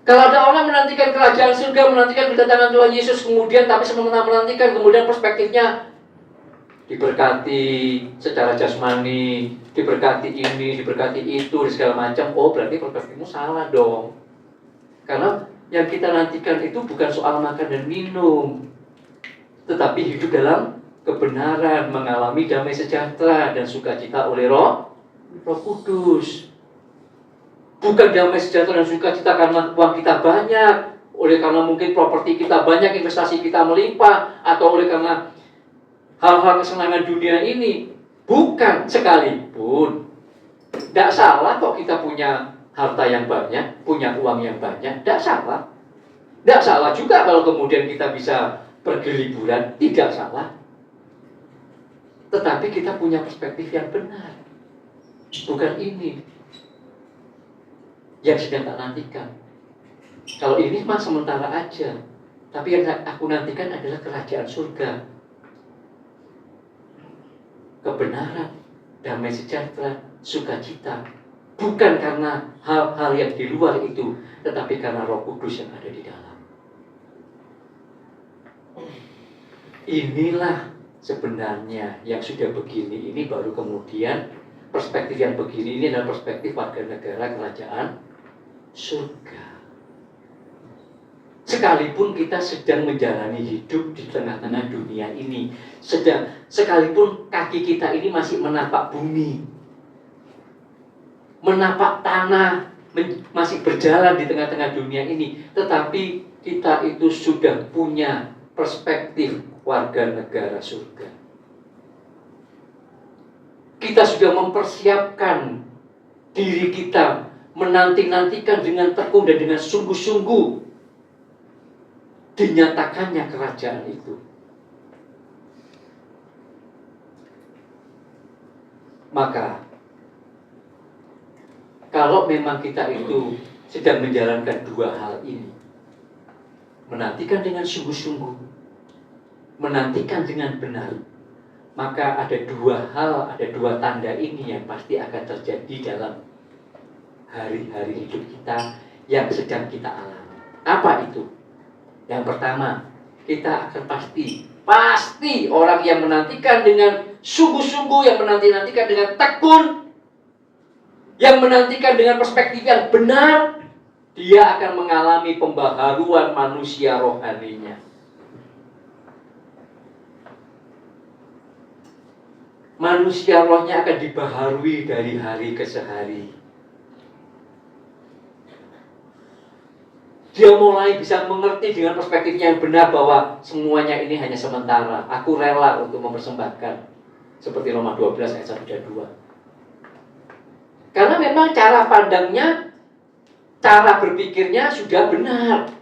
Kalau ada orang menantikan kerajaan surga, menantikan kedatangan Tuhan Yesus, kemudian tapi sementara menantikan, kemudian perspektifnya diberkati secara jasmani, diberkati ini, diberkati itu, dan segala macam. Oh, berarti perspektifmu salah dong. Karena yang kita nantikan itu bukan soal makan dan minum, tetapi hidup dalam kebenaran, mengalami damai sejahtera dan sukacita oleh Roh Kudus. Bukan damai sejahtera dan sukacita karena uang kita banyak, oleh karena mungkin properti kita banyak, investasi kita melimpah, atau oleh karena hal-hal kesenangan dunia ini. Bukan sekalipun. Tidak salah kok kita punya harta yang banyak, punya uang yang banyak. Tidak salah. Tidak salah juga kalau kemudian kita bisa pergi liburan. Tidak salah. Tetapi kita punya perspektif yang benar. Bukan ini yang sedang tak nantikan. Kalau ini mah sementara aja. Tapi yang aku nantikan adalah kerajaan surga, kebenaran, damai sejahtera, sukacita. Bukan karena hal-hal yang di luar itu, tetapi karena Roh Kudus yang ada di dalam. Inilah sebenarnya yang sudah begini, ini baru kemudian perspektif yang begini, ini adalah perspektif warga negara kerajaan surga. Sekalipun kita sedang menjalani hidup di tengah-tengah dunia ini, sekalipun kaki kita ini masih menapak bumi, menapak tanah, masih berjalan di tengah-tengah dunia ini, tetapi kita itu sudah punya perspektif warga negara surga. Kita sudah mempersiapkan diri kita, menanti-nantikan dengan tekun dan dengan sungguh-sungguh dinyatakannya kerajaan itu. Maka kalau memang kita itu sedang menjalankan dua hal ini, menantikan dengan sungguh-sungguh, menantikan dengan benar, maka ada dua hal, ada dua tanda ini yang pasti akan terjadi dalam hari-hari hidup kita yang sedang kita alami. Apa itu? Yang pertama, kita akan pasti orang yang menantikan dengan sungguh-sungguh, yang menantikan dengan tekun, yang menantikan dengan perspektif yang benar, dia akan mengalami pembaharuan manusia rohaninya. Manusia rohnya akan dibaharui dari hari ke hari. Dia mulai bisa mengerti dengan perspektifnya yang benar bahwa semuanya ini hanya sementara. Aku rela untuk mempersembahkan. Seperti Roma 12 ayat 1 dan 2. Karena memang cara pandangnya, cara berpikirnya sudah benar.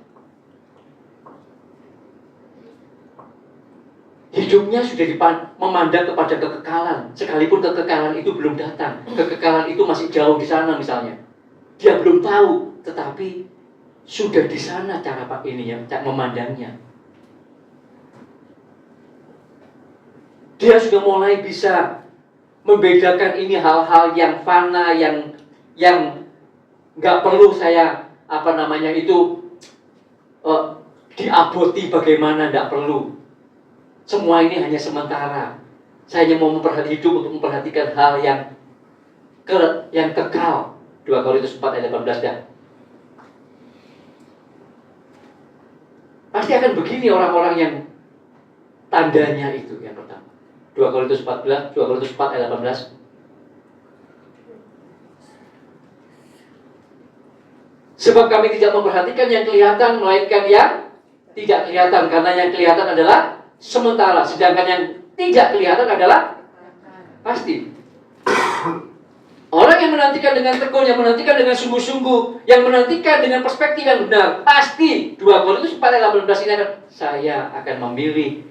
Hidupnya sudah memandang kepada kekekalan. Sekalipun kekekalan itu belum datang. Kekekalan itu masih jauh di sana misalnya. Dia belum tahu, tetapi sudah di sana cara Pak ini yang memandangnya. Dia sudah mulai bisa membedakan ini hal-hal yang fana, yang nggak perlu saya diaboti bagaimana, tidak perlu. Semua ini hanya sementara. Saya hanya mau hidup untuk memperhatikan hal yang kekal. 2 Korintus 4 ayat 18 dah. Pasti akan begini orang-orang yang tandanya itu yang pertama. 2 Korintus 4 ayat 18. Sebab kami tidak memperhatikan yang kelihatan, melainkan yang tidak kelihatan. Karena yang kelihatan adalah sementara, sedangkan yang tidak kelihatan adalah pasti. Orang yang menantikan dengan tekun, yang menantikan dengan sungguh-sungguh, yang menantikan dengan perspektif yang benar, pasti 2 Korintus 4 ayat 18 ini saya akan memilih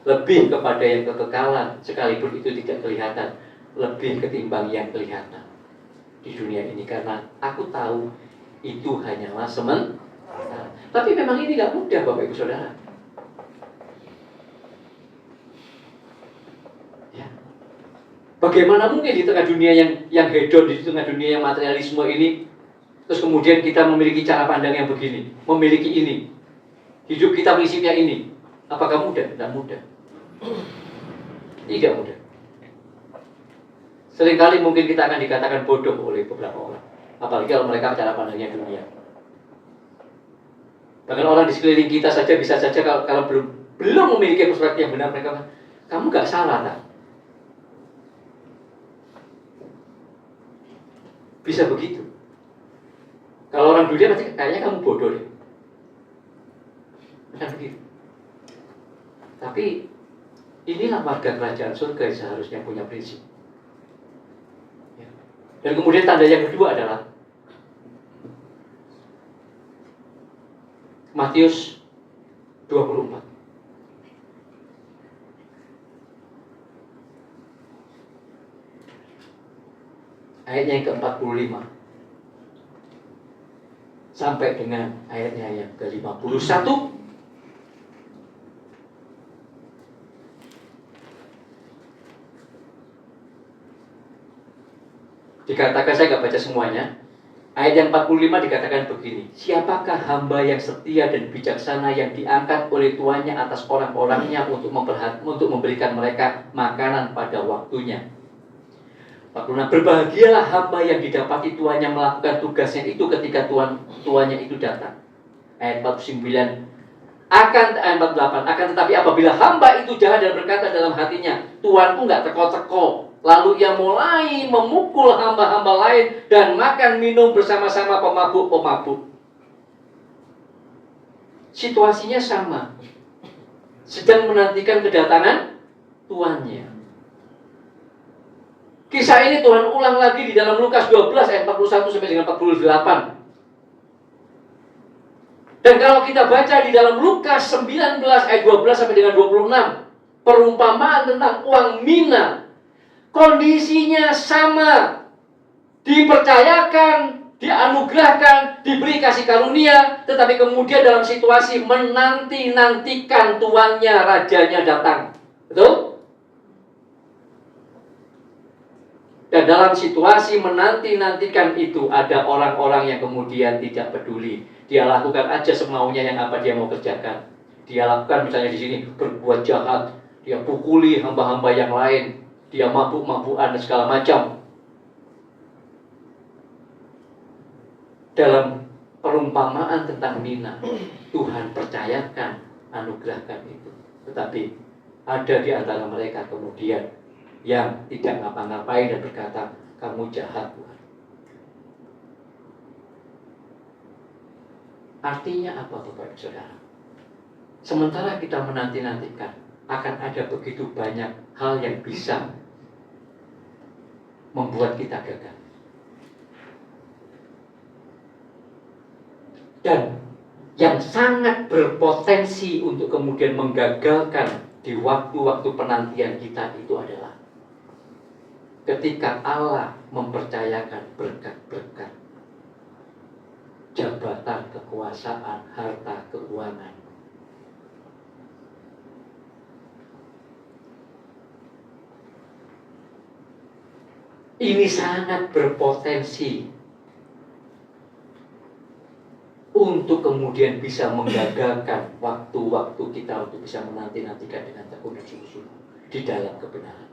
lebih kepada yang kekekalan, sekalipun itu tidak kelihatan, lebih ketimbang yang kelihatan di dunia ini, karena aku tahu itu hanyalah sementara. Tapi memang ini tidak mudah, Bapak Ibu Saudara. Ya. Bagaimana mungkin di tengah dunia yang hedon, di tengah dunia yang materialisme ini, terus kemudian kita memiliki cara pandang yang begini, memiliki ini, hidup kita prinsipnya ini. Apakah mudah? Tidak mudah. Tidak mudah. Seringkali mungkin kita akan dikatakan bodoh oleh beberapa orang. Apalagi kalau mereka cara pandangnya dunia. Bahkan orang di sekeliling kita saja bisa saja kalau belum memiliki perspektif yang benar, mereka bilang, kamu gak salah, tak? Bisa begitu. Kalau orang dunia pasti kayaknya kamu bodoh deh. Bukan begitu. Tapi inilah warga kerajaan surga yang seharusnya punya prinsip. Dan kemudian tanda yang kedua adalah Matius 24. Ayatnya yang ke-45 sampai dengan ayatnya yang ke-51. Dikatakan, saya nggak baca semuanya. Ayat yang 45 dikatakan begini. Siapakah hamba yang setia dan bijaksana yang diangkat oleh tuannya atas orang-orangnya untuk memberikan mereka makanan pada waktunya. 46. Berbahagialah hamba yang didapati tuannya melakukan tugasnya itu ketika tuannya itu datang. Ayat 49. Ayat 48. Akan tetapi apabila hamba itu jahat dan berkata dalam hatinya, tuanku nggak teko-teko, lalu ia mulai memukul hamba-hamba lain dan makan minum bersama-sama pemabuk-pemabuk. Situasinya sama. Sedang menantikan kedatangan tuannya. Kisah ini Tuhan ulang lagi di dalam Lukas 12 ayat 41 sampai dengan 48. Dan kalau kita baca di dalam Lukas 19 ayat 12 sampai dengan 26, perumpamaan tentang uang mina, kondisinya sama, dipercayakan, dianugerahkan, diberi kasih karunia, tetapi kemudian dalam situasi menanti-nantikan tuannya, rajanya datang. Betul? Dan dalam situasi menanti-nantikan itu ada orang-orang yang kemudian tidak peduli. Dia lakukan aja semaunya yang apa dia mau kerjakan. Dia lakukan misalnya di sini berbuat jahat, dia pukuli hamba-hamba yang lain, dia mabuk-mabukan dan segala macam. Dalam perumpamaan tentang mina, Tuhan percayakan, anugerahkan itu. Tetapi ada di antara mereka kemudian yang tidak ngapa-ngapain dan berkata, kamu jahat Tuhan. Artinya apa Bapak Ibu Saudara? Sementara kita menanti-nantikan, akan ada begitu banyak hal yang bisa membuat kita gagal. Dan yang sangat berpotensi untuk kemudian menggagalkan di waktu-waktu penantian kita itu adalah ketika Allah mempercayakan berkat-berkat, jabatan, kekuasaan, harta, keuangan. Ini sangat berpotensi untuk kemudian bisa menggagalkan waktu-waktu kita untuk bisa menanti-nantikan dengan tekun dan sungguh-sungguh di dalam kebenaran.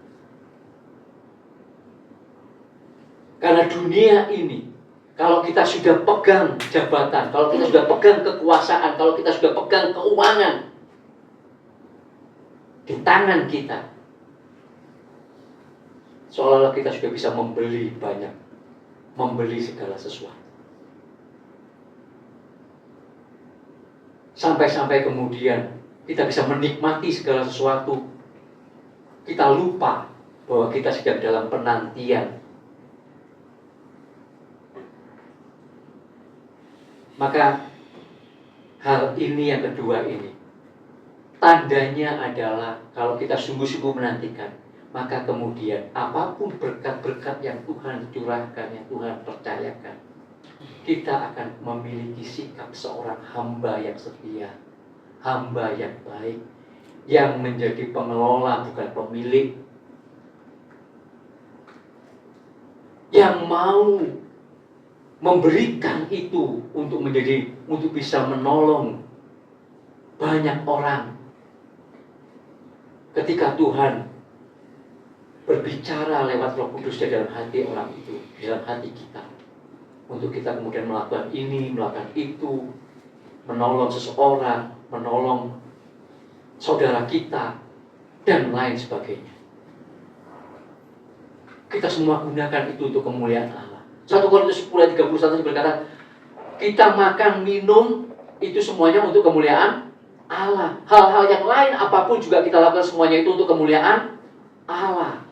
Karena dunia ini, kalau kita sudah pegang jabatan, kalau kita sudah pegang kekuasaan, kalau kita sudah pegang keuangan di tangan kita, seolah-olah kita sudah bisa membeli banyak, membeli segala sesuatu. Sampai-sampai kemudian kita bisa menikmati segala sesuatu. Kita lupa bahwa kita sedang dalam penantian. Maka hal ini yang kedua ini, tandanya adalah kalau kita sungguh-sungguh menantikan, maka kemudian apapun berkat-berkat yang Tuhan curahkan, yang Tuhan percayakan, kita akan memiliki sikap seorang hamba yang setia, hamba yang baik, yang menjadi pengelola bukan pemilik, yang mau memberikan itu untuk bisa menolong banyak orang. Ketika Tuhan berbicara lewat Roh Kudus di dalam hati orang itu, di dalam hati kita, untuk kita kemudian melakukan ini, melakukan itu, menolong seseorang, menolong saudara kita, dan lain sebagainya. Kita semua gunakan itu untuk kemuliaan Allah. 1 Korintus 10:31 berkata, kita makan, minum, itu semuanya untuk kemuliaan Allah. Hal-hal yang lain apapun juga kita lakukan semuanya itu untuk kemuliaan Allah.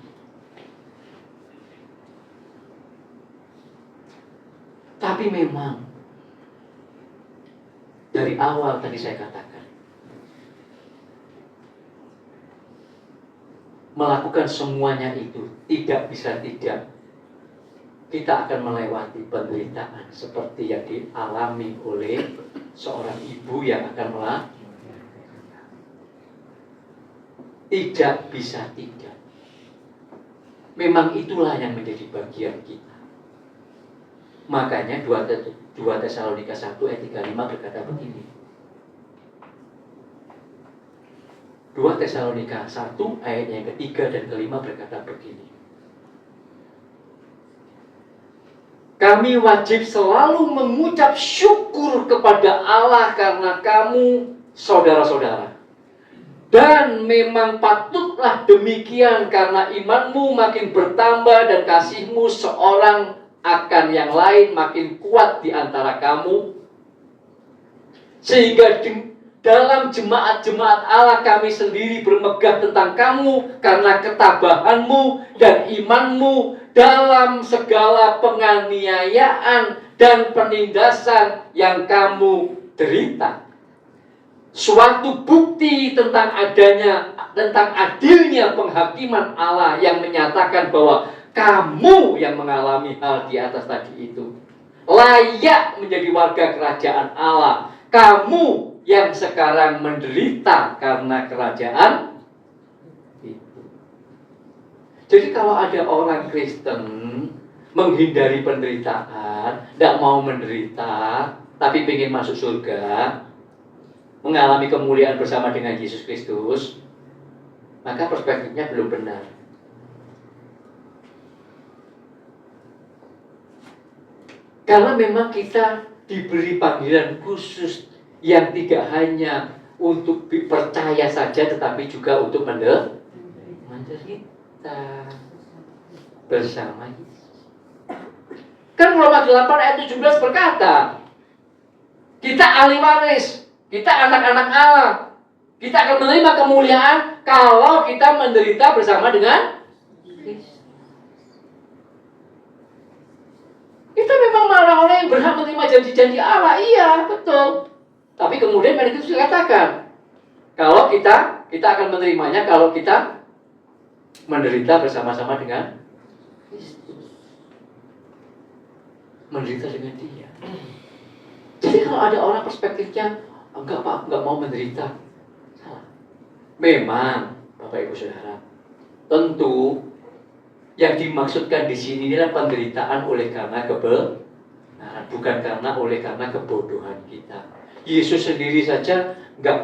Tapi memang dari awal tadi saya katakan, melakukan semuanya itu tidak bisa tidak, kita akan melewati penderitaan seperti yang dialami oleh seorang ibu yang akan melahirkan. Tidak bisa tidak. Memang itulah yang menjadi bagian kita. Makanya 2 Tesalonika 1 ayat 35 berkata begini. 2 Tesalonika 1 ayat yang ketiga dan kelima berkata begini. Kami wajib selalu mengucap syukur kepada Allah karena kamu saudara-saudara. Dan memang patutlah demikian karena imanmu makin bertambah dan kasihmu seorang akan yang lain makin kuat di antara kamu. Sehingga dalam jemaat-jemaat Allah kami sendiri bermegah tentang kamu karena ketabahanmu dan imanmu dalam segala penganiayaan dan penindasan yang kamu derita. Suatu bukti tentang adilnya penghakiman Allah yang menyatakan bahwa kamu yang mengalami hal di atas tadi itu layak menjadi warga kerajaan Allah. Kamu yang sekarang menderita karena kerajaan itu. Jadi kalau ada orang Kristen menghindari penderitaan, tidak mau menderita, tapi ingin masuk surga, mengalami kemuliaan bersama dengan Yesus Kristus, maka perspektifnya belum benar. Karena memang kita diberi panggilan khusus yang tidak hanya untuk percaya saja, tetapi juga untuk menderita bersama Yesus. Kan Roma 8 ayat 17 berkata, kita ahli waris, kita anak-anak Allah, kita akan menerima kemuliaan kalau kita menderita bersama dengan Kristus. Kita memang orang-orang yang berhak menerima janji-janji Allah, iya betul. Tapi kemudian itu dikatakan, kalau kita akan menerimanya kalau kita menderita bersama-sama dengan Kristus, menderita dengan Dia. Jadi kalau ada orang perspektifnya, enggak Pak, enggak mau menderita, salah. Memang, Bapak Ibu Saudara, tentu yang dimaksudkan di sini adalah penderitaan oleh karena kebenaran. bukan karena kebodohan kita. Yesus sendiri saja nggak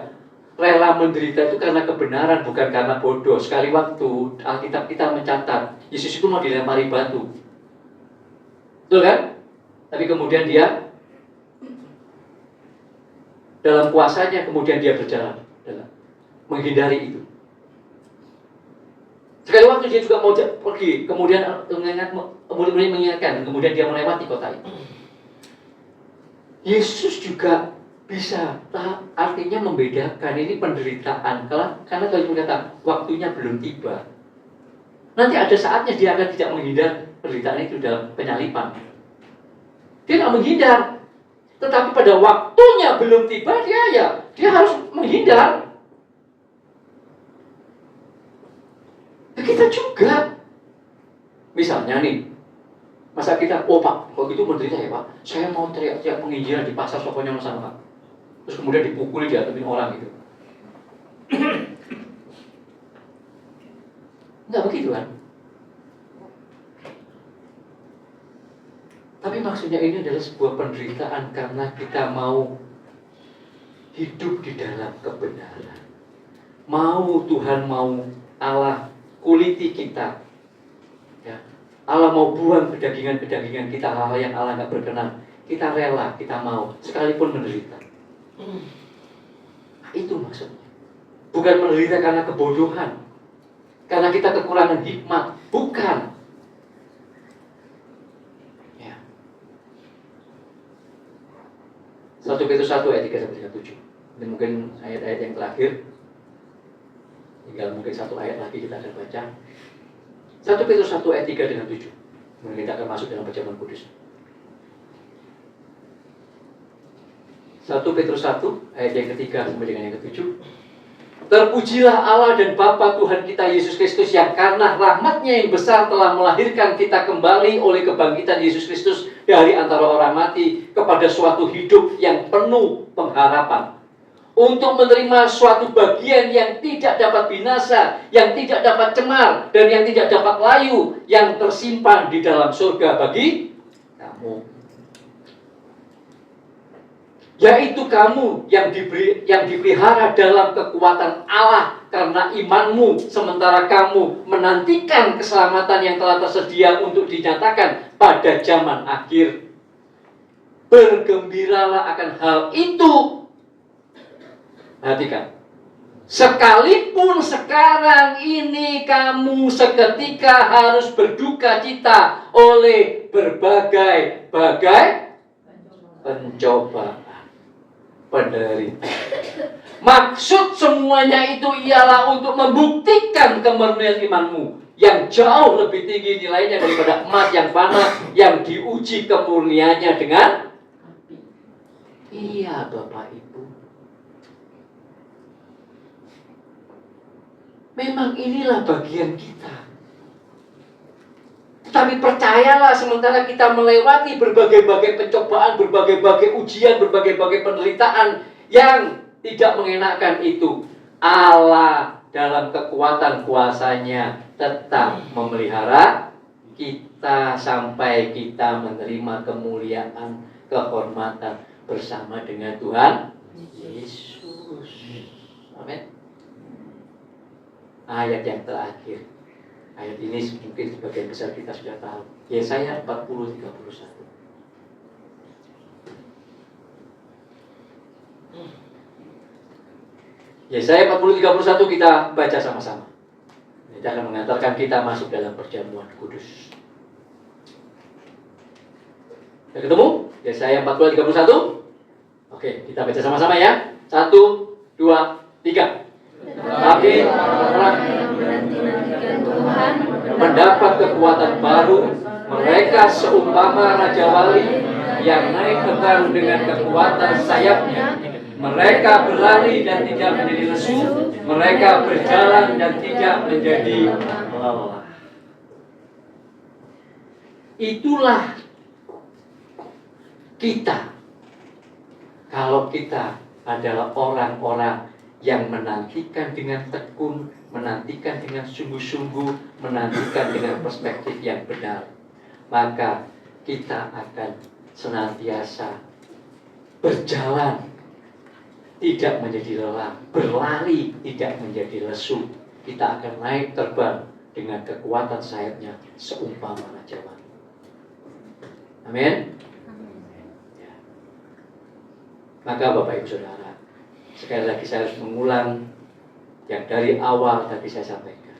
rela menderita itu karena kebenaran, bukan karena bodoh. Sekali waktu Alkitab kita mencatat Yesus itu mau dilempari batu, betul kan? Tapi kemudian dia dalam kuasanya kemudian dia berjalan menghindari itu. Sekali waktu dia juga mau pergi, kemudian mengingatkan, kemudian dia melewati kota itu. Yesus juga bisa, artinya membedakan ini penderitaan. Karena kalau berkata waktunya belum tiba, nanti ada saatnya dia akan tidak menghindar penderitaan itu dalam penyalipan. Dia tidak menghindar, tetapi pada waktunya belum tiba dia harus menghindar. Kita juga, misalnya nih, masa kita, oh Pak, kalau gitu menderita ya Pak, saya mau teriak-teriak penginjilan di pasar Sokonyo sama Pak. Terus kemudian dipukuli, diatumin orang gitu. Enggak begitu kan? Tapi maksudnya ini adalah sebuah penderitaan karena kita mau hidup di dalam kebenaran. Tuhan mau Allah kuliti kita. Ya. Allah mau buang kedagingan-kedagingan kita, hal-hal yang Allah nggak berkenan. Kita rela, kita mau, sekalipun menderita. Nah, itu maksudnya. Bukan menderita karena kebodohan, karena kita kekurangan hikmat, bukan. Ya. 1 Petrus 1 ayat 3-7. Ini mungkin ayat-ayat yang terakhir. Tinggal mungkin satu ayat lagi kita akan baca. 1 Petrus 1 ayat 3-7. Mungkin kita akan masuk dalam perjamuan kudus. 1 Petrus 1 ayat yang ketiga sampai dengan yang ketujuh. Terpujilah Allah dan Bapa Tuhan kita Yesus Kristus yang karena rahmat-Nya yang besar telah melahirkan kita kembali oleh kebangkitan Yesus Kristus dari antara orang mati kepada suatu hidup yang penuh pengharapan. Untuk menerima suatu bagian yang tidak dapat binasa, yang tidak dapat cemar, dan yang tidak dapat layu, yang tersimpan di dalam surga bagi kamu. Yaitu kamu yang dipelihara dalam kekuatan Allah karena imanmu, sementara kamu menantikan keselamatan yang telah tersedia untuk dinyatakan pada zaman akhir. Bergembiralah akan hal itu. Perhatikan, sekalipun sekarang ini kamu seketika harus berduka cita oleh berbagai pencobaan, penderitaan. Maksud semuanya itu ialah untuk membuktikan kemurnian imanmu yang jauh lebih tinggi nilainya daripada emas yang fana yang diuji kemurniannya dengan api. Iya Bapak Ibu. Memang inilah bagian kita. Tetapi percayalah, sementara kita melewati berbagai-bagai pencobaan, berbagai-bagai ujian, berbagai-bagai penderitaan yang tidak mengenakan itu, Allah dalam kekuatan kuasa-Nya tetap memelihara kita sampai kita menerima kemuliaan, kehormatan bersama dengan Tuhan Yesus. Amin. Ayat yang terakhir. Ayat ini mungkin sebagian besar kita sudah tahu. Yesaya 40:31. Yesaya 40:31 kita baca sama-sama. Ini akan mengantarkan kita masuk dalam perjamuan kudus. Sudah ketemu? Yesaya 40:31. Oke, kita baca sama-sama ya. 1, 2, 3. Tapi orang yang menanti-nantikan Tuhan mendapat kekuatan baru. Mereka seumpama Raja Wali yang naik terbang dengan kekuatan sayapnya. Mereka berlari dan tidak menjadi lesu. Mereka berjalan dan tidak menjadi lelah. Itulah kita. Kalau kita adalah orang-orang yang menantikan dengan tekun, menantikan dengan sungguh-sungguh, menantikan dengan perspektif yang benar, maka kita akan senantiasa berjalan, tidak menjadi lelah, berlari, tidak menjadi lesu. Kita akan naik terbang dengan kekuatan sayapnya seumpama Raja Wali. Amin. Ya. Maka Bapak Ibu Saudara, sekali lagi saya harus mengulang yang dari awal tadi saya sampaikan.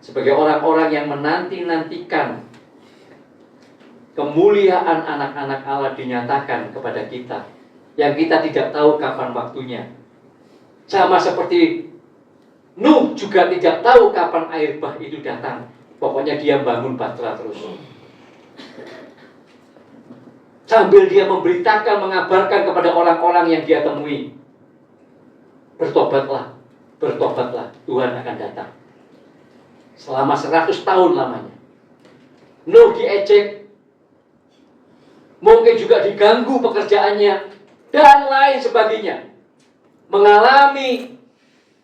Sebagai orang-orang yang menanti-nantikan kemuliaan anak-anak Allah dinyatakan kepada kita, yang kita tidak tahu kapan waktunya. Sama seperti Nuh juga tidak tahu kapan air bah itu datang. Pokoknya dia bangun bahtera terus. Sambil dia memberitakan, mengabarkan kepada orang-orang yang dia temui, bertobatlah, bertobatlah, Tuhan akan datang. Selama 100 tahun lamanya. Nuh diejek, mungkin juga diganggu pekerjaannya, dan lain sebagainya. Mengalami,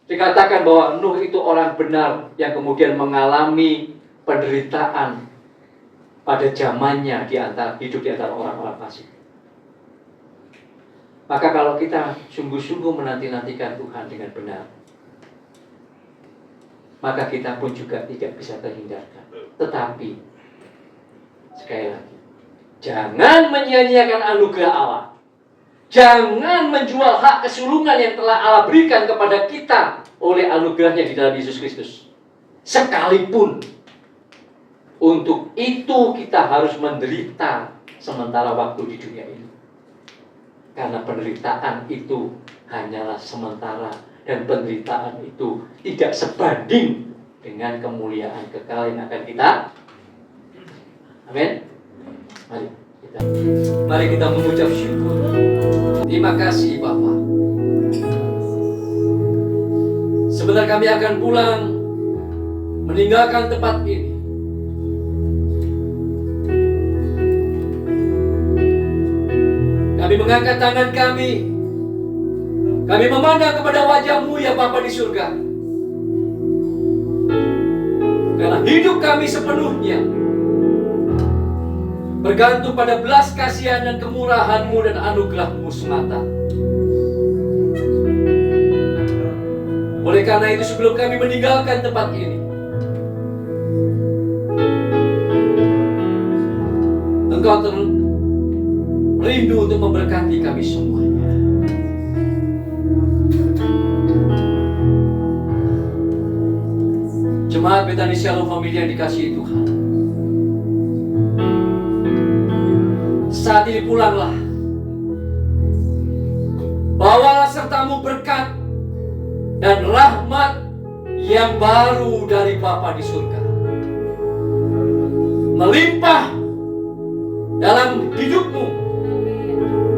dikatakan bahwa Nuh itu orang benar yang kemudian mengalami penderitaan pada zamannya hidup di antara orang-orang fasik. Maka kalau kita sungguh-sungguh menanti-nantikan Tuhan dengan benar, maka kita pun juga tidak bisa terhindarkan. Tetapi sekali lagi, jangan menyia-nyiakan anugerah Allah. Jangan menjual hak kesulungan yang telah Allah berikan kepada kita oleh anugerahnya di dalam Yesus Kristus. Sekalipun untuk itu kita harus menderita sementara waktu di dunia ini. Karena penderitaan itu hanyalah sementara, dan penderitaan itu tidak sebanding dengan kemuliaan kekal yang akan kita. Amin. Mari kita mengucap syukur. Terima kasih Bapa. Sebentar kami akan pulang meninggalkan tempat ini. Kami mengangkat tangan kami. Kami memandang kepada wajah-Mu ya Bapa di surga. Karena hidup kami sepenuhnya bergantung pada belas kasihan dan kemurahan-Mu dan anugerah-Mu semata. Oleh karena itu sebelum kami meninggalkan tempat ini, Engkau rindu untuk memberkati kami semuanya. Jemaat Bethany Shalom Family yang dikasihi Tuhan, saat ini pulanglah. Bawalah sertamu berkat dan rahmat yang baru dari Bapa di surga, melimpah dalam hidupmu,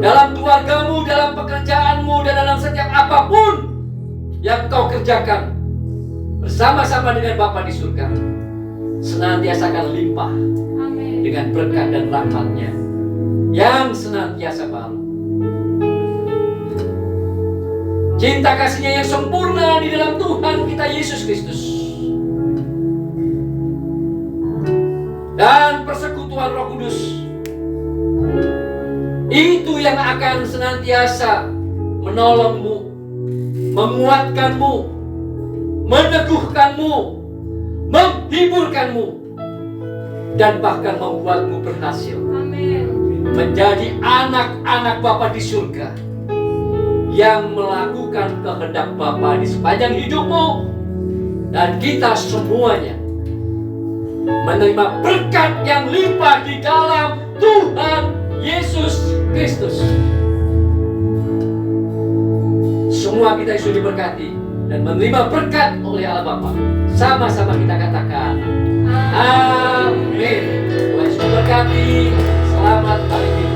dalam keluargamu, dalam pekerjaanmu, dan dalam setiap apapun yang kau kerjakan bersama-sama dengan Bapa di surga. Senantiasa akan limpah dengan berkat dan rahmat-Nya yang senantiasa baru. Cinta kasih-Nya yang sempurna di dalam Tuhan kita Yesus Kristus, dan persekutuan Roh Kudus itu yang akan senantiasa menolongmu, menguatkanmu, meneguhkanmu, menghiburkanmu, dan bahkan membuatmu berhasil menjadi anak-anak Bapa di surga yang melakukan kehendak Bapa di sepanjang hidupmu. Dan kita semuanya menerima berkat yang limpah di dalam Tuhan Yesus Kristus. Semua kita sudah diberkati dan menerima berkat oleh Allah Bapa. Sama-sama kita katakan amin. Tuhan Yesus memberkati. Selamat hari ini.